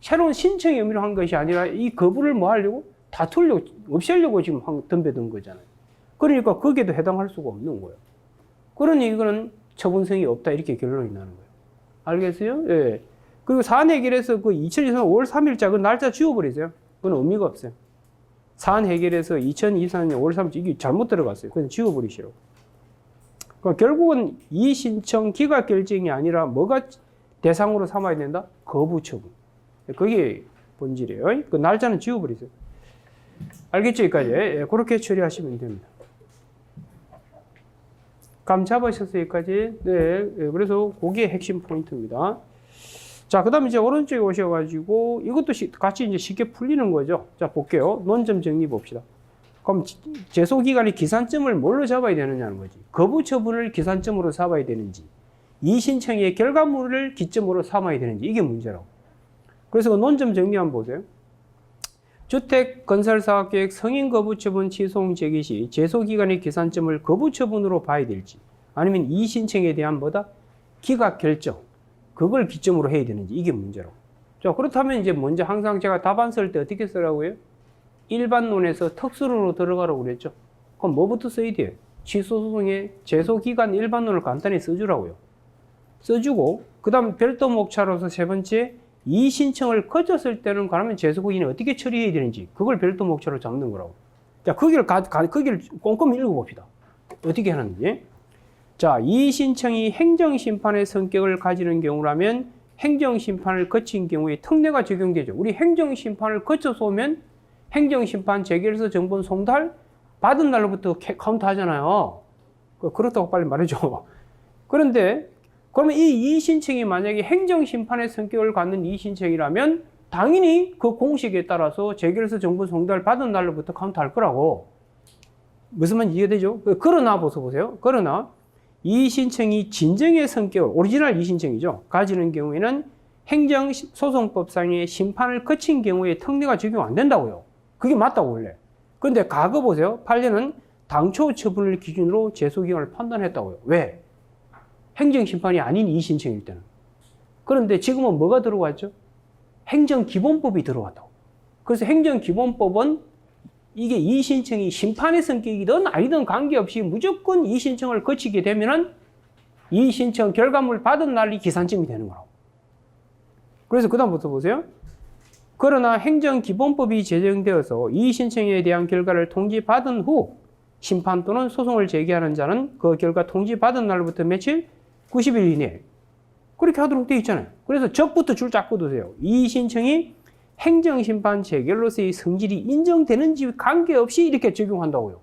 새로운 신청의 의미로 한 것이 아니라 이 거부를 뭐 하려고? 다투려고, 없애려고 지금 덤벼든 거잖아요. 그러니까 거기에도 해당할 수가 없는 거예요. 그러니 이거는 처분성이 없다 이렇게 결론이 나는 거예요. 알겠어요? 예. 그리고 사안 해결에서 그 2023년 5월 3일자 그 날짜 지워버리세요. 그건 의미가 없어요. 사안 해결에서 2024년 5월 3일 이게 잘못 들어갔어요. 그냥 지워버리시라고. 그러니까 결국은 이의 신청 기각 결정이 아니라 뭐가 대상으로 삼아야 된다? 거부 처분. 그게 본질이에요. 그 날짜는 지워버리세요. 알겠죠? 여기까지. 예, 그렇게 처리하시면 됩니다. 감 잡으셨어요? 여기까지? 네. 예, 그래서 그게 핵심 포인트입니다. 자, 그 다음에 이제 오른쪽에 오셔가지고 이것도 같이 이제 쉽게 풀리는 거죠. 자, 볼게요. 논점 정리 봅시다. 그럼 제소기간의 기산점을 뭘로 잡아야 되느냐는 거지. 거부 처분을 기산점으로 삼아야 되는지, 이의신청의 결과물을 기점으로 삼아야 되는지, 이게 문제라고. 그래서 그 논점 정리 한번 보세요. 주택 건설 사업 계획 승인 거부 처분 취소송 제기 시 제소기간의 기산점을 거부 처분으로 봐야 될지, 아니면 이의신청에 대한 뭐다? 기각 결정. 그걸 기점으로 해야 되는지, 이게 문제라고. 자, 그렇다면 이제 먼저 항상 제가 답안 쓸 때 어떻게 쓰라고요? 일반론에서 특수론으로 들어가라고 그랬죠. 그럼 뭐부터 써야 돼요? 취소소송의 제소기간 일반론을 간단히 써주라고요. 써주고, 그 다음 별도 목차로서 세 번째, 이의신청을 거쳤을 때는 그러면 제소기간이 어떻게 처리해야 되는지, 그걸 별도 목차로 잡는 거라고. 자, 거기를 꼼꼼히 읽어봅시다. 어떻게 하는지. 자, 이의신청이 행정심판의 성격을 가지는 경우라면 행정심판을 거친 경우에 특례가 적용되죠. 우리 행정심판을 거쳐서 오면 행정심판 제기해서 정본 송달 받은 날로부터 카운트 하잖아요. 그렇다고 빨리 말해줘. 그런데 그러면 이 이의신청이 만약에 행정심판의 성격을 갖는 이의신청이라면 당연히 그 공식에 따라서 제기해서 정본 송달 받은 날로부터 카운트 할 거라고. 무슨 말인지 이해되죠? 그러나 보세요. 그러나 이의신청이 진정의 성격을, 오리지널 이의신청이죠. 가지는 경우에는 행정소송법상의 심판을 거친 경우에 특례가 적용 안 된다고요. 그게 맞다고 원래. 그런데 과거 보세요. 판례는 당초 처분을 기준으로 제소기간을 판단했다고요. 왜? 행정심판이 아닌 이의신청일 때는. 그런데 지금은 뭐가 들어왔죠? 행정기본법이 들어왔다고. 그래서 행정기본법은 이게 이의신청이 심판의 성격이든 아니든 관계없이 무조건 이의신청을 거치게 되면은 이의신청 결과물 받은 날이 기산점이 되는 거라고. 그래서 그 다음부터 보세요. 그러나 행정기본법이 제정되어서 이의신청에 대한 결과를 통지받은 후 심판 또는 소송을 제기하는 자는 그 결과 통지받은 날부터 며칠? 90일 이내에. 그렇게 하도록 되어 있잖아요. 그래서 적부터 줄 잡고 두세요. 이의신청이 행정심판 재결로서의 성질이 인정되는지 관계없이 이렇게 적용한다고요.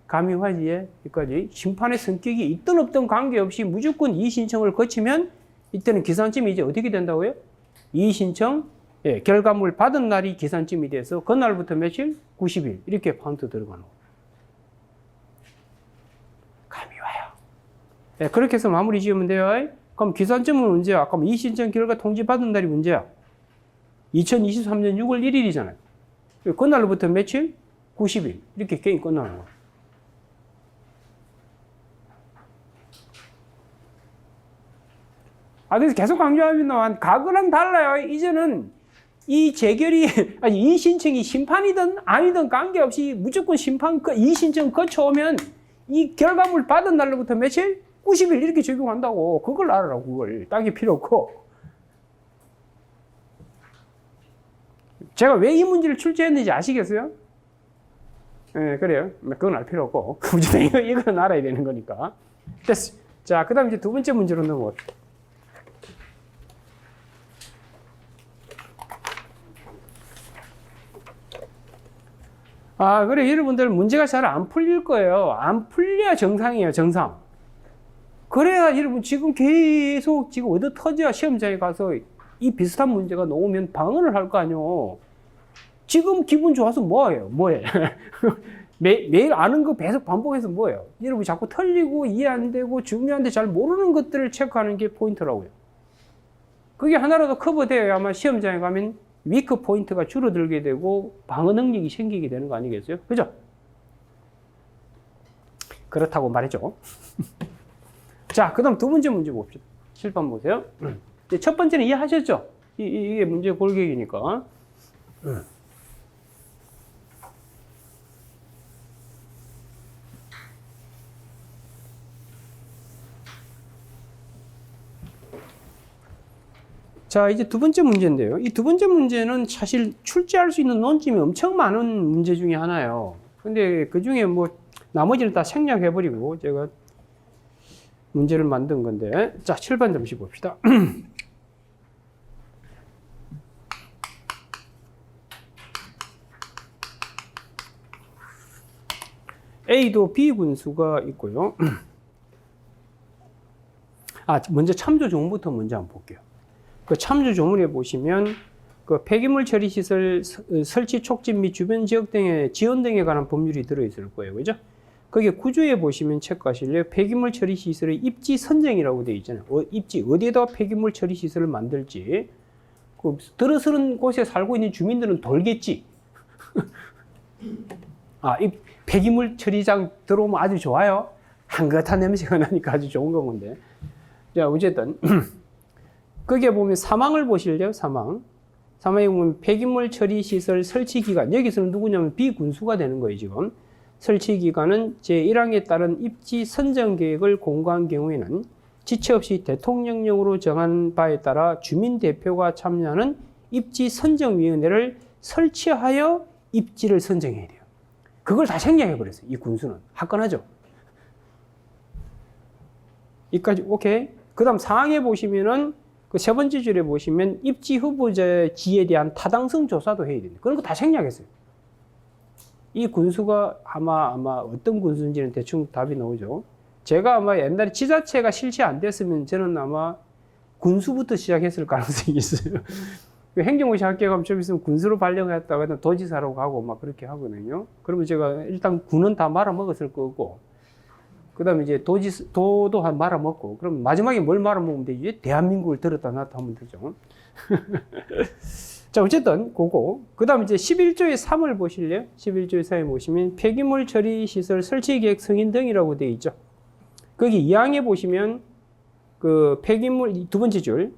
감이 화지에 여기까지 심판의 성격이 있든 없든 관계없이 무조건 이의신청을 거치면 이때는 기산점이 이제 어떻게 된다고요? 이의신청 결과물 받은 날이 기산점이 돼서 그날부터 며칠? 90일 이렇게 카운트 들어가는 거예요. 감이 와요. 그렇게 해서 마무리 지으면 돼요. 그럼 기산점은 언제야? 아까 이의신청 결과 통지받은 날이 언제야? 2023년 6월 1일이잖아요. 그날로부터 며칠? 90일. 이렇게 게임 끝나는 거야. 그래서 계속 강조합니다만, 과거랑 달라요. 이제는 이 재결이, 아니, 이 신청이 심판이든 아니든 관계없이 무조건 이 신청 거쳐오면 이 결과물 받은 날로부터 며칠? 90일 이렇게 적용한다고. 그걸 알아라고, 그걸. 따기 필요 없고. 제가 왜 이 문제를 출제했는지 아시겠어요? 네, 그래요. 그건 알 필요 없고. 이거는 알아야 되는 거니까. 됐어. 자, 그 다음 이제 두 번째 문제로 넘어갑시다. 그래. 여러분들 문제가 잘 안 풀릴 거예요. 안 풀려야 정상이에요, 정상. 그래야 여러분 지금 계속 지금 얻어 터져야 시험장에 가서 이 비슷한 문제가 나오면 방어를 할 거 아니에요. 지금 기분 좋아서 뭐예요? 뭐해? 매일 아는 거 계속 반복해서 뭐예요? 여러분 자꾸 틀리고 이해 안 되고 중요한데 잘 모르는 것들을 체크하는 게 포인트라고요. 그게 하나라도 커버되어야 아마 시험장에 가면 위크 포인트가 줄어들게 되고 방어 능력이 생기게 되는 거 아니겠어요? 그죠? 그렇다고 말이죠. 자, 그 다음 두 번째 문제 봅시다. 7번 보세요. 첫 번째는 이해하셨죠? 이게 문제 골격이니까. 자, 이제 두 번째 문제인데요. 이 두 번째 문제는 사실 출제할 수 있는 논점이 엄청 많은 문제 중에 하나예요. 근데 그 중에 뭐 나머지는 다 생략해버리고 제가 문제를 만든 건데. 자, 7번 잠시 봅시다. A도 B 군수가 있고요. 먼저 참조 조문부터 먼저 한번 볼게요. 그 참조 조문에 보시면 그 폐기물 처리 시설 설치 촉진 및 주변 지역 등의 지원 등에 관한 법률이 들어있을 거예요. 그죠? 거기에 구조에 보시면 체크하실래요? 폐기물 처리 시설의 입지 선정이라고 되어 있잖아요. 입지, 어디에다 폐기물 처리 시설을 만들지. 그 들어서는 곳에 살고 있는 주민들은 돌겠지. 이 폐기물 처리장 들어오면 아주 좋아요. 향긋한 냄새가 나니까 아주 좋은 건데. 자, 어쨌든. 거기에 보면 사망을 보실래요? 사망에 보면 폐기물 처리 시설 설치 기간. 여기서는 누구냐면 비군수가 되는 거예요, 지금. 설치 기간은 제1항에 따른 입지 선정 계획을 공고한 경우에는 지체 없이 대통령령으로 정한 바에 따라 주민 대표가 참여하는 입지 선정위원회를 설치하여 입지를 선정해야 돼요. 그걸 다 생략해 버렸어요. 이 군수는. 화끈하죠? 여기까지 오케이. 그 다음 상황에 보시면은 그 세 번째 줄에 보시면 입지 후보자의 지에 대한 타당성 조사도 해야 됩니다. 그런 거 다 생략했어요. 이 군수가 아마 어떤 군수인지는 대충 답이 나오죠. 제가 아마 옛날에 지자체가 실시 안 됐으면 저는 아마 군수부터 시작했을 가능성이 있어요. 행정고시 학교 가면 좀 있으면 군수로 발령했다가 도지사로 가고 막 그렇게 하거든요. 그러면 제가 일단 군은 다 말아먹었을 거고, 그 다음에 이제 도도 한 말아먹고, 그럼 마지막에 뭘 말아먹으면 되지? 대한민국을 들었다 놨다 하면 되죠. 자, 어쨌든, 그거. 그 다음에 이제 11조의 3을 보실래요? 11조의 3에 보시면 폐기물 처리 시설 설치 계획 승인 등이라고 되어 있죠. 거기 2항에 보시면 그 폐기물, 두 번째 줄,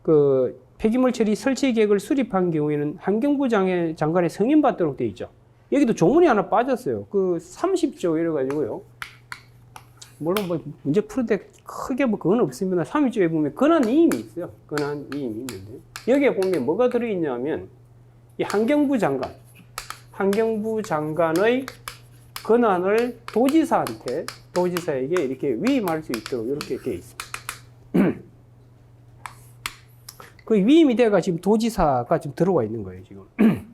그 폐기물 처리 설치 계획을 수립한 경우에는 환경부 장관의 승인 받도록 되어 있죠. 여기도 조문이 하나 빠졌어요. 그 30조 이래가지고요. 물론 뭐 문제 푸를 때 크게 뭐 그건 없습니다. 30조에 보면 권한이임이 있어요. 권한이임이 있는데 여기에 보면 뭐가 들어있냐면 이 환경부 장관의 권한을 도지사에게 이렇게 위임할 수 있도록 이렇게 되어 있습니다. 그 위임이 돼가 지금 도지사가 지금 들어와 있는 거예요, 지금.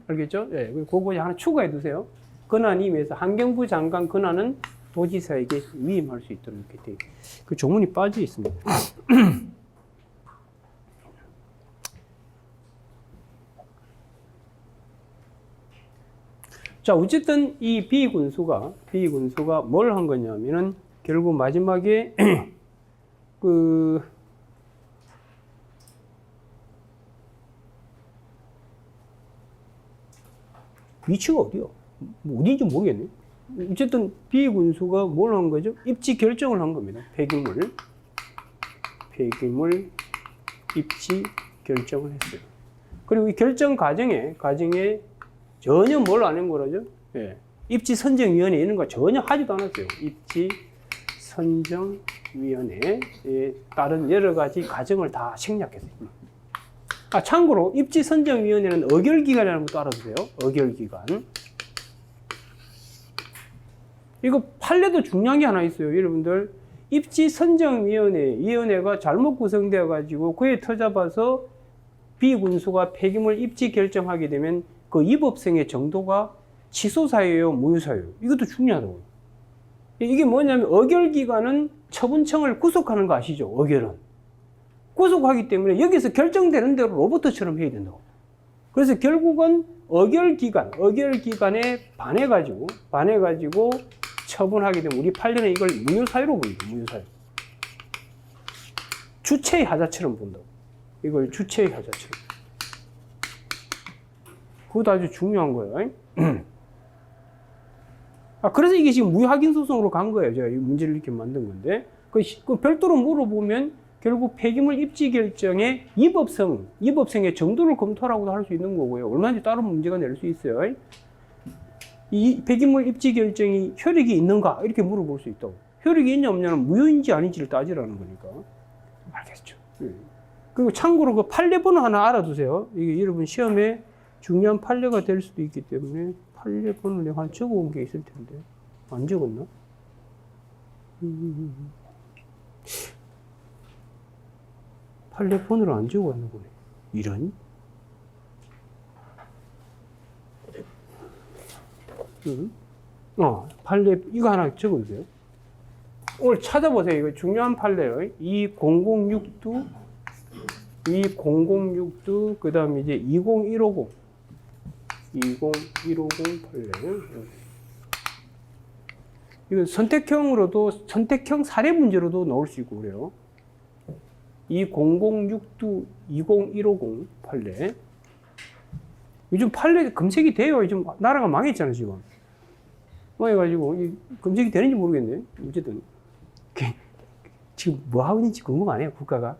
알겠죠? 예, 그거 하나 추가해 두세요. 권한이임에서 환경부 장관 권한은 도지사에게 위임할 수 있도록 이렇게 돼. 그 조문이 빠져 있습니다. 자, 어쨌든 이 B군수가 뭘 한 거냐면은 결국 마지막에 그 위치가 어디야? 뭐 어딘지 모르겠네. 어쨌든 비군수가 뭘 한 거죠? 입지 결정을 한 겁니다. 폐기물 입지 결정을 했어요. 그리고 이 결정 과정에 전혀 뭘 안 한 거라죠? 예. 입지 선정위원회 이런 거 전혀 하지도 않았어요. 입지 선정위원회에 따른 여러 가지 과정을 다 생략했어요. 참고로 입지 선정위원회는 의결기관이라는 것도 알아두세요. 의결기관. 이거 판례도 중요한 게 하나 있어요. 여러분들 입지 선정위원회가 잘못 구성되어 가지고 그에 터잡아서 비군수가 폐기물 입지 결정하게 되면 그 입법성의 정도가 취소사유예요, 무효사유예요. 이것도 중요하다고요. 이게 뭐냐면 의결기관은 처분청을 구속하는 거 아시죠? 의결은. 구속하기 때문에 여기서 결정되는 대로 로봇처럼 해야 된다고. 그래서 결국은 의결기관에 반해가지고 처분하게 되면 우리 판례는 이걸 무효사유로 보입니다. 무효사유. 주체의 하자처럼 본다고. 이걸 주체의 하자처럼. 그것도 아주 중요한 거예요. 그래서 이게 지금 무효확인 소송으로 간 거예요. 제가 이 문제를 이렇게 만든 건데. 그 별도로 물어보면 결국 폐기물 입지 결정의 입법성의 정도를 검토하라고도 할 수 있는 거고요. 얼마든지 다른 문제가 낼 수 있어요. 이 폐기물 입지 결정이 효력이 있는가? 이렇게 물어볼 수 있다고. 효력이 있냐 없냐는 무효인지 아닌지를 따지라는 거니까. 알겠죠. 그리고 참고로 그 판례 번호 하나 알아두세요. 이게 여러분 시험에 중요한 판례가 될 수도 있기 때문에 판례 번호를 내가 하나 적어 온 게 있을 텐데. 안 적었나? 판례 번호를 안 적어 왔나 보네. 이런? 판례, 이거 하나 적어주세요. 오늘 찾아보세요. 이거 중요한 판례요. 2006도, 그 다음에 이제 20150 판례. 이건 선택형 사례 문제로도 넣을 수 있고 그래요. 2006도 20150 판례. 요즘 판례 검색이 돼요. 요즘 나라가 망했잖아, 지금. 망해가지고, 검색이 되는지 모르겠네. 어쨌든. 지금 뭐 하고 있는지 궁금 안 해요, 국가가.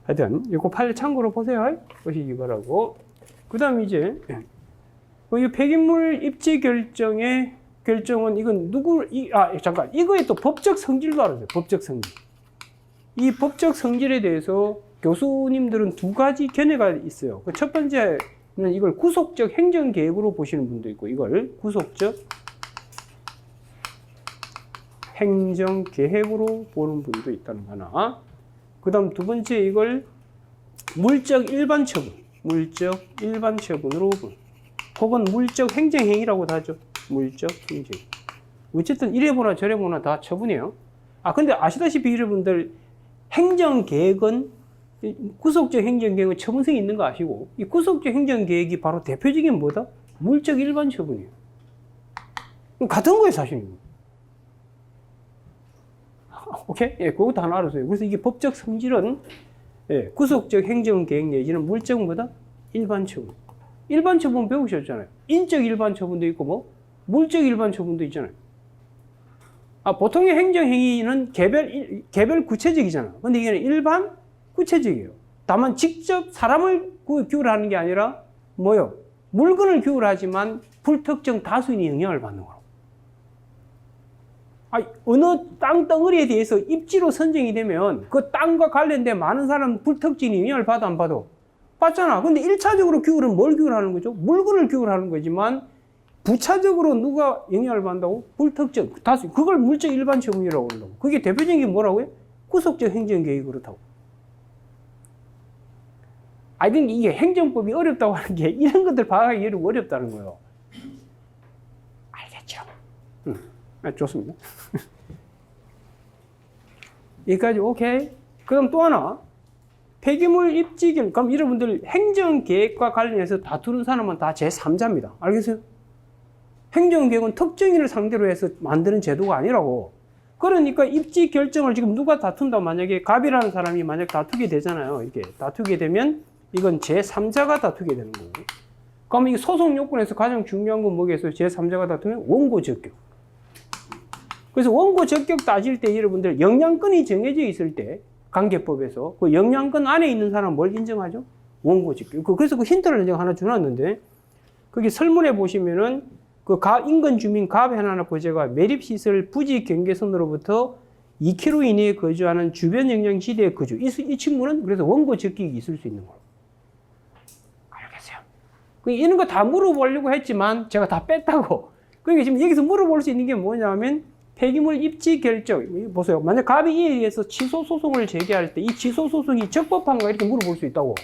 하여튼, 이거 판례 참고로 보세요. 보시기 바라고. 그 다음 이제, 이 폐기물 입지 결정은 이건 이거에 또 법적 성질도 알아요. 법적 성질. 이 법적 성질에 대해서 교수님들은 두 가지 견해가 있어요. 첫 번째는 이걸 구속적 행정계획으로 보시는 분도 있고, 이걸 구속적 행정계획으로 보는 분도 있다는 거 하나. 그 다음 두 번째 이걸 물적 일반 처분으로 혹은 물적 행정행위라고도 하죠. 물적 행정. 어쨌든 이래 보나 저래 보나 다 처분이에요. 근데 아시다시피 여러분들 행정계획은 구속적 행정계획은 처분성이 있는 거 아시고 이 구속적 행정계획이 바로 대표적인 뭐다? 물적 일반 처분이에요. 같은 거예요, 사실은. 오케이? 그것도 하나 알았어요. 그래서 이게 법적 성질은 구속적 행정계획 내지는 물적 뭐다? 일반 처분. 일반 처분 배우셨잖아요. 인적 일반 처분도 있고 물적 일반 처분도 있잖아요. 보통의 행정행위는 개별 구체적이잖아. 근데 이게 일반 구체적이에요. 다만 직접 사람을 규율하는 게 아니라 뭐요? 물건을 규율하지만 불특정 다수인이 영향을 받는 거라고. 어느 땅덩어리에 대해서 입지로 선정이 되면 그 땅과 관련된 많은 사람 불특정인이 영향을 받아 안 받아? 받잖아. 근데 1차적으로 규율은 뭘 규율하는 거죠? 물건을 규율하는 거지만 부차적으로 누가 영향을 받는다고? 불특정, 다수. 그걸 물적 일반 처분이라고 한다고. 그게 대표적인 게 뭐라고요? 구속적 행정계획이 그렇다고. 근데 이게 행정법이 어렵다고 하는 게 이런 것들 파악하기 어렵다는 거예요. 알겠죠? 좋습니다. 여기까지 오케이. 그럼 또 하나. 폐기물 입지 결정. 그럼 여러분들 행정계획과 관련해서 다투는 사람은 다 제3자입니다. 알겠어요? 행정계획은 특정인을 상대로 해서 만드는 제도가 아니라고. 그러니까 입지 결정을 지금 누가 다툰다 만약에 갑이라는 사람이 만약 다투게 되잖아요. 이렇게 다투게 되면 이건 제3자가 다투게 되는 거고. 그럼 이 소송 요건에서 가장 중요한 건 뭐겠어요? 제3자가 다투면 원고 적격. 그래서 원고 적격 따질 때 여러분들 영향권이 정해져 있을 때 관계법에서 그 영향권 안에 있는 사람 뭘 인정하죠? 원고 적격. 그래서 그 힌트를 제가 하나 주놨는데 거기 설문에 보시면은 그 인근 주민 갑 해나나 거제가 매립시설 부지 경계선으로부터 2km 이내에 거주하는 주변 영향지대에 거주. 이 친구는 그래서 원고 적격이 있을 수 있는 거예요. 알겠어요? 이런 거 다 물어보려고 했지만 제가 다 뺐다고. 그러니까 지금 여기서 물어볼 수 있는 게 뭐냐면 폐기물 입지 결정. 보세요. 만약 갑이 이에 의해서 취소 소송을 제기할 때 이 취소 소송이 적법한가 이렇게 물어볼 수 있다고.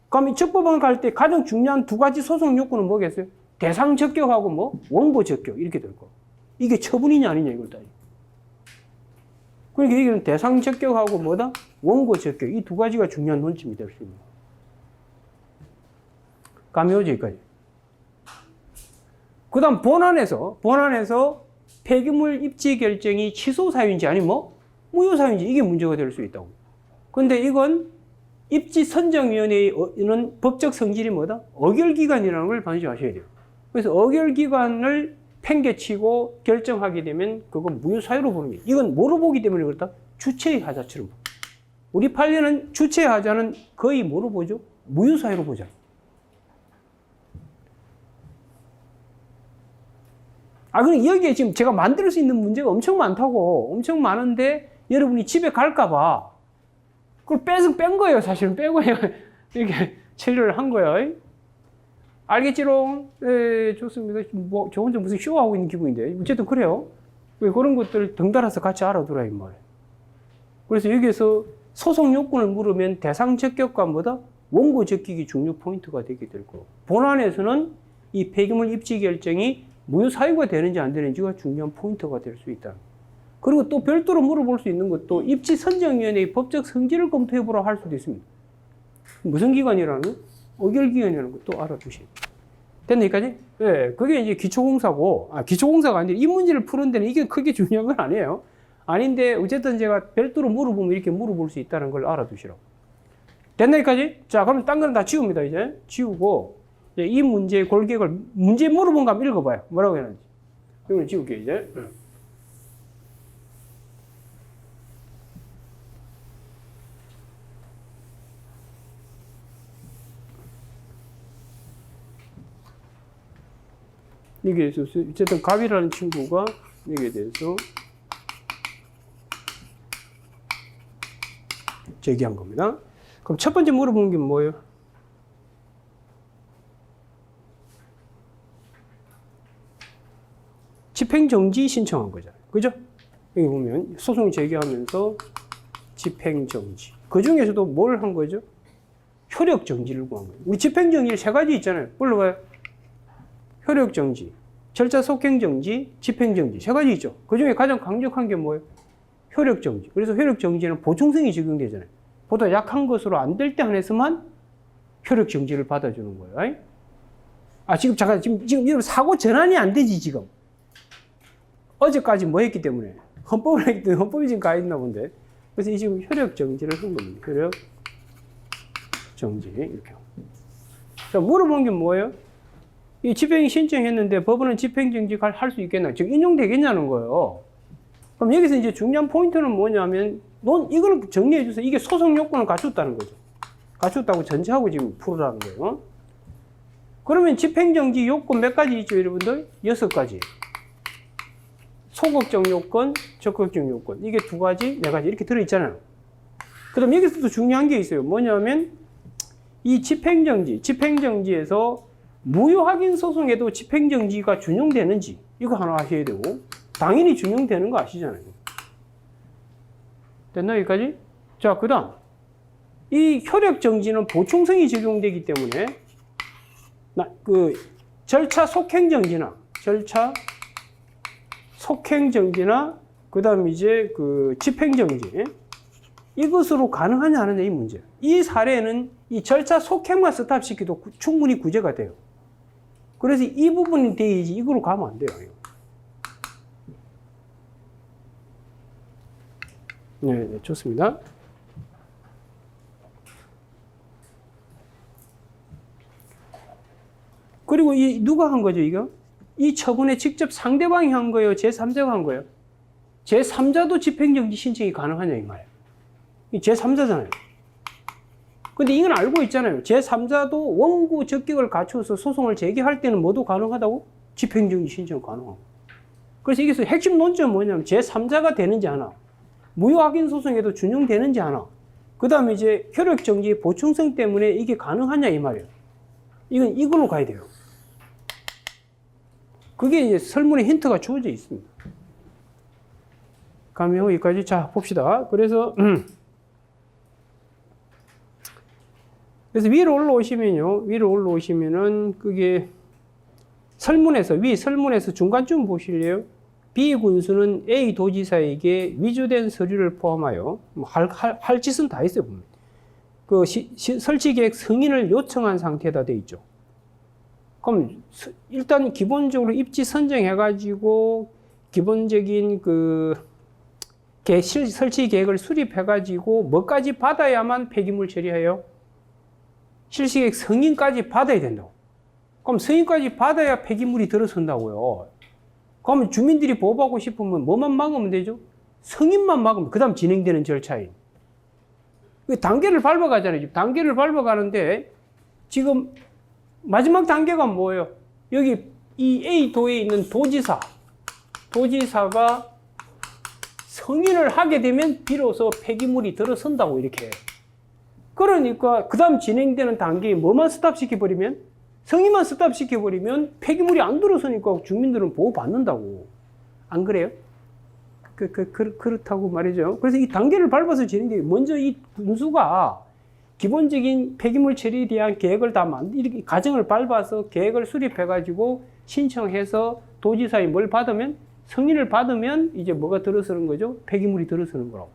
그럼 이 적법한가 할 때 가장 중요한 두 가지 소송 요건은 뭐겠어요? 대상 적격하고 뭐 원고 적격 이렇게 될 거. 이게 처분이냐 아니냐 이걸 따지. 그러니까 여기는 대상 적격하고 뭐다? 원고 적격 이 두 가지가 중요한 논점이 될 수 있는 거. 감이 오죠 여기까지. 그다음 본안에서 폐기물 입지 결정이 취소 사유인지 아니면 뭐 무효 사유인지 이게 문제가 될 수 있다고. 근데 이건 입지 선정위원회는 법적 성질이 뭐다? 의결기관이라는 걸 반드시 아셔야 돼요. 그래서 의결기관을 팽개치고 결정하게 되면 그건 무효사유로 보는 게. 이건 뭐로 보기 때문에 그렇다? 주체의 하자처럼. 우리 판례는 주체의 하자는 거의 뭐로 보죠? 무효사유로 보자. 그럼 여기에 지금 제가 만들 수 있는 문제가 엄청 많다고. 엄청 많은데 여러분이 집에 갈까봐 그걸 뺀 거예요. 사실은 빼고 이렇게 처리를 한 거예요. 알겠지롱? 네, 좋습니다. 뭐, 저 혼자 무슨 쇼하고 있는 기분인데. 어쨌든 그래요. 그런 것들 덩달아서 같이 알아두라, 이 말이에요. 그래서 여기에서 소송 요건을 물으면 대상 적격과 뭐다? 원고 적격이 중요 포인트가 되게 될 거고. 본안에서는 이 폐기물 입지 결정이 무효 사유가 되는지 안 되는지가 중요한 포인트가 될 수 있다. 그리고 또 별도로 물어볼 수 있는 것도 입지 선정위원회의 법적 성질을 검토해보라 할 수도 있습니다. 무슨 기관이라는? 의결기관이라는 것도 알아두시고. 됐나, 여기까지? 네, 그게 이제 기초공사고, 기초공사가 아니라 이 문제를 푸는 데는 이게 크게 중요한 건 아니에요. 아닌데, 어쨌든 제가 별도로 물어보면 이렇게 물어볼 수 있다는 걸 알아두시라고. 됐나, 여기까지? 자, 그럼 딴 거는 다 지웁니다, 이제. 지우고, 이제 이 문제의 골격을, 문제 물어본 거 한번 읽어봐요. 뭐라고 해놨는지. 이걸 지울게요, 이제. 여기에 대해서 어쨌든 갑이라는 친구가 여기에 대해서 제기한 겁니다. 그럼 첫 번째 물어본 게 뭐예요? 집행정지 신청한 거잖아요. 그죠? 여기 보면 소송 제기하면서 집행정지. 그 중에서도 뭘 한 거죠? 효력정지를 구한 거예요. 우리 집행정지 세 가지 있잖아요. 불러봐요. 효력정지, 절차 속행정지, 집행정지 세 가지 있죠. 그 중에 가장 강력한 게 뭐예요? 효력정지. 그래서 효력정지는 보충성이 적용되잖아요. 보다 약한 것으로 안 될 때 한해서만 효력정지를 받아주는 거예요. 지금 잠깐 지금 여러분 사고 전환이 안 되지 지금. 어제까지 뭐 했기 때문에 헌법을 했기 때문에 헌법이 지금 가 있나 본데. 그래서 이 지금 효력정지를 한 겁니다. 효력정지 이렇게. 자, 물어본 게 뭐예요? 이 집행 신청했는데 법원은 집행정지 할 수 있겠나? 즉 인용되겠냐는 거예요. 그럼 여기서 이제 중요한 포인트는 뭐냐면 이걸 정리해 주세요. 이게 소송 요건을 갖췄다는 거죠. 갖췄다고 전제하고 지금 풀으라는 거예요. 그러면 집행정지 요건 몇 가지 있죠, 여러분들? 6가지. 소극적 요건, 적극적 요건. 이게 2가지, 4가지 이렇게 들어있잖아요. 그 다음 여기서도 중요한 게 있어요. 뭐냐면 이 집행정지에서 무효 확인 소송에도 집행정지가 준용되는지 이거 하나 아셔야 되고 당연히 준용되는 거 아시잖아요. 됐나 여기까지? 자, 그 다음 이 효력정지는 보충성이 적용되기 때문에 절차 속행정지나 그 다음 이제 집행정지 이것으로 가능하냐 안 하냐 이 문제. 이 사례는 이 절차 속행만 스탑시켜도 충분히 구제가 돼요. 그래서 이 부분이 돼야지 이거로 가면 안 돼요. 네, 좋습니다. 그리고 이 누가 한 거죠, 이거? 이 처분에 직접 상대방이 한 거예요? 제3자가 한 거예요? 제3자도 집행정지 신청이 가능하냐, 이 말이에요. 이 제3자잖아요. 근데 이건 알고 있잖아요. 제3자도 원고 적격을 갖추어서 소송을 제기할 때는 뭐도 가능하다고? 집행정지 신청 가능하고. 그래서 여기서 핵심 논점은 뭐냐면 제3자가 되는지 하나, 무효확인 소송에도 준용되는지 하나, 그 다음에 이제 효력정지 보충성 때문에 이게 가능하냐, 이 말이에요. 이건 이걸로 가야 돼요. 그게 이제 설문에 힌트가 주어져 있습니다. 그러면 여기까지 자 봅시다. 그래서 위로 올라오시면은 그게 설문에서 중간쯤 보실래요? B 군수는 A 도지사에게 위조된 서류를 포함하여 할 짓은 다 했어요. 보면. 그 설치 계획 승인을 요청한 상태다 돼 있죠. 그럼 일단 기본적으로 입지 선정해가지고 기본적인 그 설치 계획을 수립해가지고 뭐까지 받아야만 폐기물 처리해요? 실시 계획 승인까지 받아야 된다고. 그럼 승인까지 받아야 폐기물이 들어선다고요. 그러면 주민들이 보호받고 싶으면 뭐만 막으면 되죠? 승인만 막으면 그 다음 진행되는 절차에 단계를 밟아가잖아요. 단계를 밟아가는데 지금 마지막 단계가 뭐예요? 여기 이 A도에 있는 도지사가 승인을 하게 되면 비로소 폐기물이 들어선다고 이렇게. 그러니까 그 다음 진행되는 단계에 뭐만 스탑시켜버리면? 승인만 스탑시켜버리면 폐기물이 안 들어서니까 주민들은 보호받는다고. 안 그래요? 그렇다고 말이죠. 그래서 이 단계를 밟아서 진행돼요. 먼저 이 군수가 기본적인 폐기물 처리에 대한 계획을 이렇게 과정을 밟아서 계획을 수립해가지고 신청해서 도지사에 뭘 받으면, 승인을 받으면 이제 뭐가 들어서는 거죠? 폐기물이 들어서는 거라고.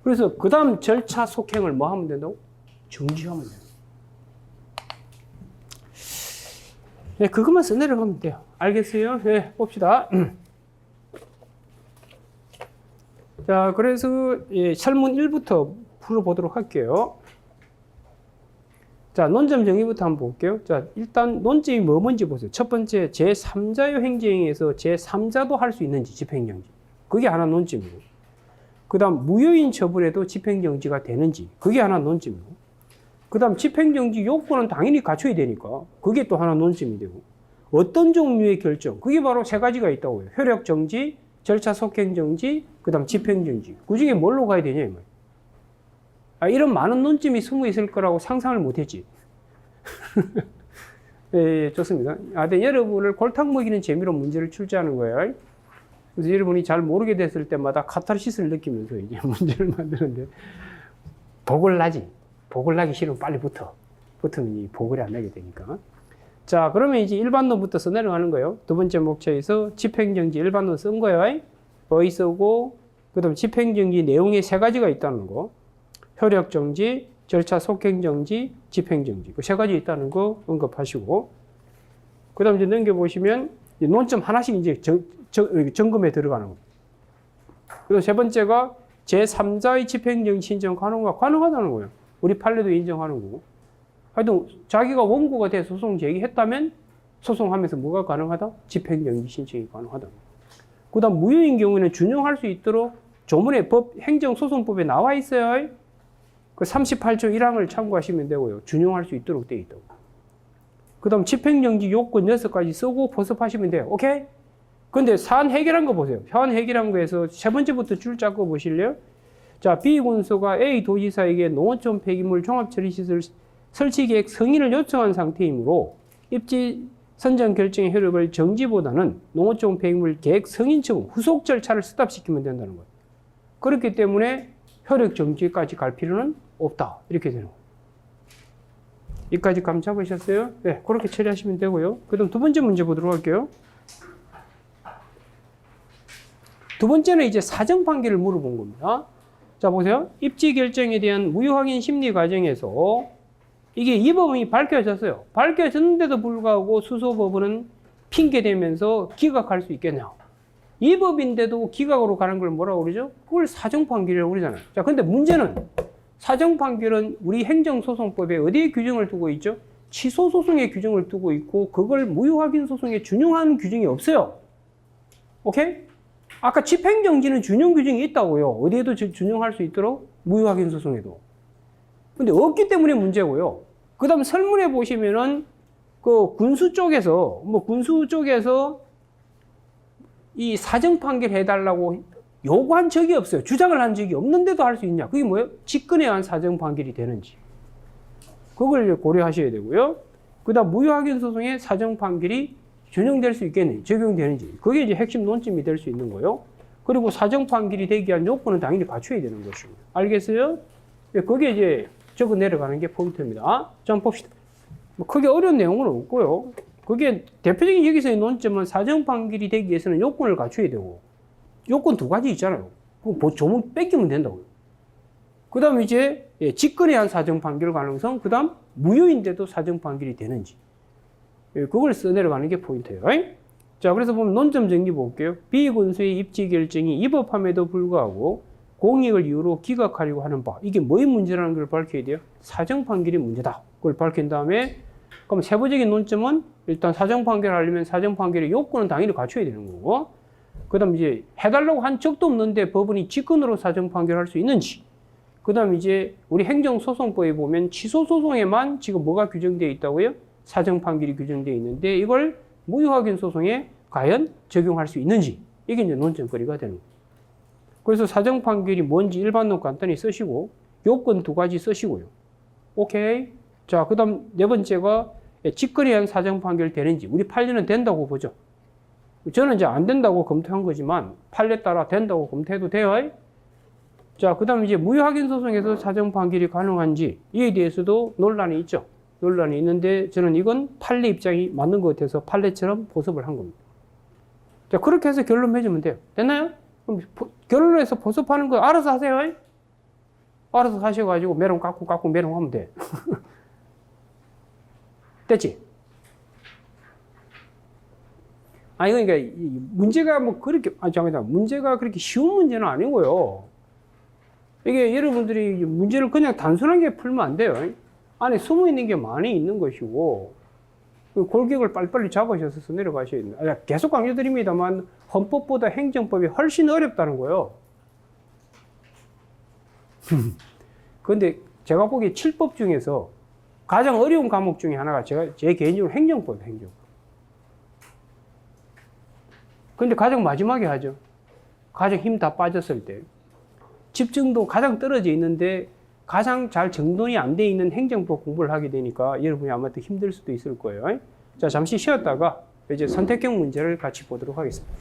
그래서 그 다음 절차 속행을 뭐 하면 된다고? 정지하면 돼요. 네, 그것만 써 내려가면 돼요. 알겠어요? 네, 봅시다. 자, 그래서 설문 1부터 풀어보도록 할게요. 자, 논점 정의부터 한번 볼게요. 자, 일단 논점이 뭔지 보세요. 첫 번째, 제3자의 행정에서 제3자도 할 수 있는지 집행정지. 그게 하나 논점이고. 그 다음, 무효인 처분에도 집행정지가 되는지. 그게 하나 논점이고. 그 다음, 집행정지 요건은 당연히 갖춰야 되니까. 그게 또 하나 논점이 되고. 어떤 종류의 결정. 그게 바로 세 가지가 있다고요. 효력정지, 절차 속행정지, 그 다음 집행정지. 그 중에 뭘로 가야 되냐, 이 말이에요. 이런 많은 논점이 숨어 있을 거라고 상상을 못 했지. 예, 좋습니다. 근데 여러분을 골탕 먹이는 재미로 문제를 출제하는 거예요. 그래서 여러분이 잘 모르게 됐을 때마다 카타르시스를 느끼면서 이제 문제를 만드는데, 복을 나기 싫으면 빨리 붙으면 이 복을 안 나게 되니까. 자, 그러면 이제 일반론부터 써 내려가는 거예요. 두 번째 목차에서 집행정지 일반론 쓴 거예요. 거의 쓰고, 그 다음 집행정지 내용에 세 가지가 있다는 거. 효력정지, 절차 속행정지, 집행정지. 그 세 가지 있다는 거 언급하시고. 그 다음 이제 넘겨보시면, 논점 하나씩 이제 점검에 들어가는 겁니다. 그리고 세 번째가 제3자의 집행정지 신청 가능하다는 거예요. 우리 판례도 인정하는 거고. 하여튼, 자기가 원고가 돼 소송 제기했다면, 소송하면서 뭐가 가능하다? 집행정지 신청이 가능하다. 그 다음, 무효인 경우에는 준용할 수 있도록 조문에 행정소송법에 나와 있어요. 그 38조 1항을 참고하시면 되고요. 준용할 수 있도록 되어 있다고. 그 다음 집행정지 요건 6가지 쓰고 포섭하시면 돼요. 오케이? 근데 사안 해결한 거 보세요. 사안 해결한 거에서 세 번째부터 줄 잡고 보실래요? 자, B 군수가 A 도지사에게 농어촌 폐기물 종합처리시설 설치계획 승인을 요청한 상태이므로 입지 선정 결정의 효력을 정지보다는 농어촌 폐기물 계획 승인 처분 후속 절차를 스탑시키면 된다는 거예요. 그렇기 때문에 효력 정지까지 갈 필요는 없다. 이렇게 되는 거예요. 여기까지 감 잡으셨어요? 네, 그렇게 처리하시면 되고요. 그 다음 두 번째 문제 보도록 할게요. 두 번째는 이제 사정 판결을 물어본 겁니다. 자, 보세요. 입지 결정에 대한 무효 확인 심리 과정에서 이게 이 법이 밝혀졌어요. 밝혀졌는데도 불구하고 수소법원은 핑계대면서 기각할 수 있겠냐. 이 법인데도 기각으로 가는 걸 뭐라고 그러죠? 그걸 사정판결이라고 그러잖아요. 자, 근데 문제는 사정판결은 우리 행정소송법에 어디에 규정을 두고 있죠? 취소소송에 규정을 두고 있고 그걸 무효확인소송에 준용하는 규정이 없어요. 오케이? 아까 집행정지는 준용 규정이 있다고요. 어디에도 준용할 수 있도록 무효확인소송에도. 근데 없기 때문에 문제고요. 그 다음 설문에 보시면은 그 군수 쪽에서 이 사정판결 해달라고 요구한 적이 없어요. 주장을 한 적이 없는데도 할 수 있냐. 그게 뭐예요? 직권에 의한 사정판결이 되는지. 그걸 고려하셔야 되고요. 그 다음 무효확인 소송에 사정판결이 준용될 수 있겠는지, 적용되는지. 그게 이제 핵심 논점이 될 수 있는 거예요. 그리고 사정판결이 되기 위한 요건은 당연히 갖춰야 되는 것이고. 알겠어요? 그게 이제 적어 내려가는 게 포인트입니다. 자, 한번 봅시다. 뭐 크게 어려운 내용은 없고요. 그게 대표적인 여기서의 논점은 사정판결이 되기 위해서는 요건을 갖춰야 되고, 요건 두 가지 있잖아요. 그거 조문 뺏기면 된다고요. 그 다음 이제 직권에 의한 사정판결 가능성, 그 다음 무효인데도 사정판결이 되는지. 그걸 써내려가는 게 포인트예요. 자, 그래서 보면 논점 정리 볼게요. 비군수의 입지 결정이 위법함에도 불구하고 공익을 이유로 기각하려고 하는 바. 이게 뭐의 문제라는 걸 밝혀야 돼요? 사정판결이 문제다. 그걸 밝힌 다음에 그럼 세부적인 논점은 일단 사정판결 하려면 사정판결의 요건은 당연히 갖춰야 되는 거고, 그 다음 이제 해달라고 한 적도 없는데 법원이 직권으로 사정판결할 수 있는지, 그 다음 이제 우리 행정소송법에 보면 취소소송에만 지금 뭐가 규정되어 있다고요? 사정판결이 규정되어 있는데 이걸 무효확인 소송에 과연 적용할 수 있는지, 이게 이제 논점거리가 되는 거예요. 그래서 사정판결이 뭔지 일반론 간단히 쓰시고 요건 두 가지 쓰시고요. 오케이. 자, 그 다음 네 번째가 직권에 의한 사정판결 되는지, 우리 판례는 된다고 보죠. 저는 이제 안 된다고 검토한 거지만 판례 따라 된다고 검토해도 돼요. 자, 그 다음 이제 무효확인 소송에서 사정판결이 가능한지 이에 대해서도 논란이 있죠. 논란이 있는데 저는 이건 판례 입장이 맞는 것 같아서 판례처럼 보습을 한 겁니다. 자, 그렇게 해서 결론 맺으면 돼요. 됐나요? 그럼 결론에서 보습하는 거 알아서 하세요. 알아서 하셔가지고 메롱 깎고 메롱 하면 돼. 됐지? 아니, 그러니까 문제가 뭐 그렇게, 문제가 그렇게 쉬운 문제는 아니고요. 이게 여러분들이 문제를 그냥 단순하게 풀면 안 돼요. 안에 숨어 있는 게 많이 있는 것이고, 골격을 빨리빨리 잡으셔서 내려가셔야 됩니다. 계속 강조드립니다만, 헌법보다 행정법이 훨씬 어렵다는 거예요. 그런데 제가 보기에 7법 중에서 가장 어려운 과목 중에 하나가 제 개인적으로 행정법이에요, 행정법. 근데 가장 마지막에 하죠. 가장 힘 다 빠졌을 때. 집중도 가장 떨어져 있는데 가장 잘 정돈이 안 돼 있는 행정법 공부를 하게 되니까 여러분이 아마 더 힘들 수도 있을 거예요. 자, 잠시 쉬었다가 이제 선택형 문제를 같이 보도록 하겠습니다.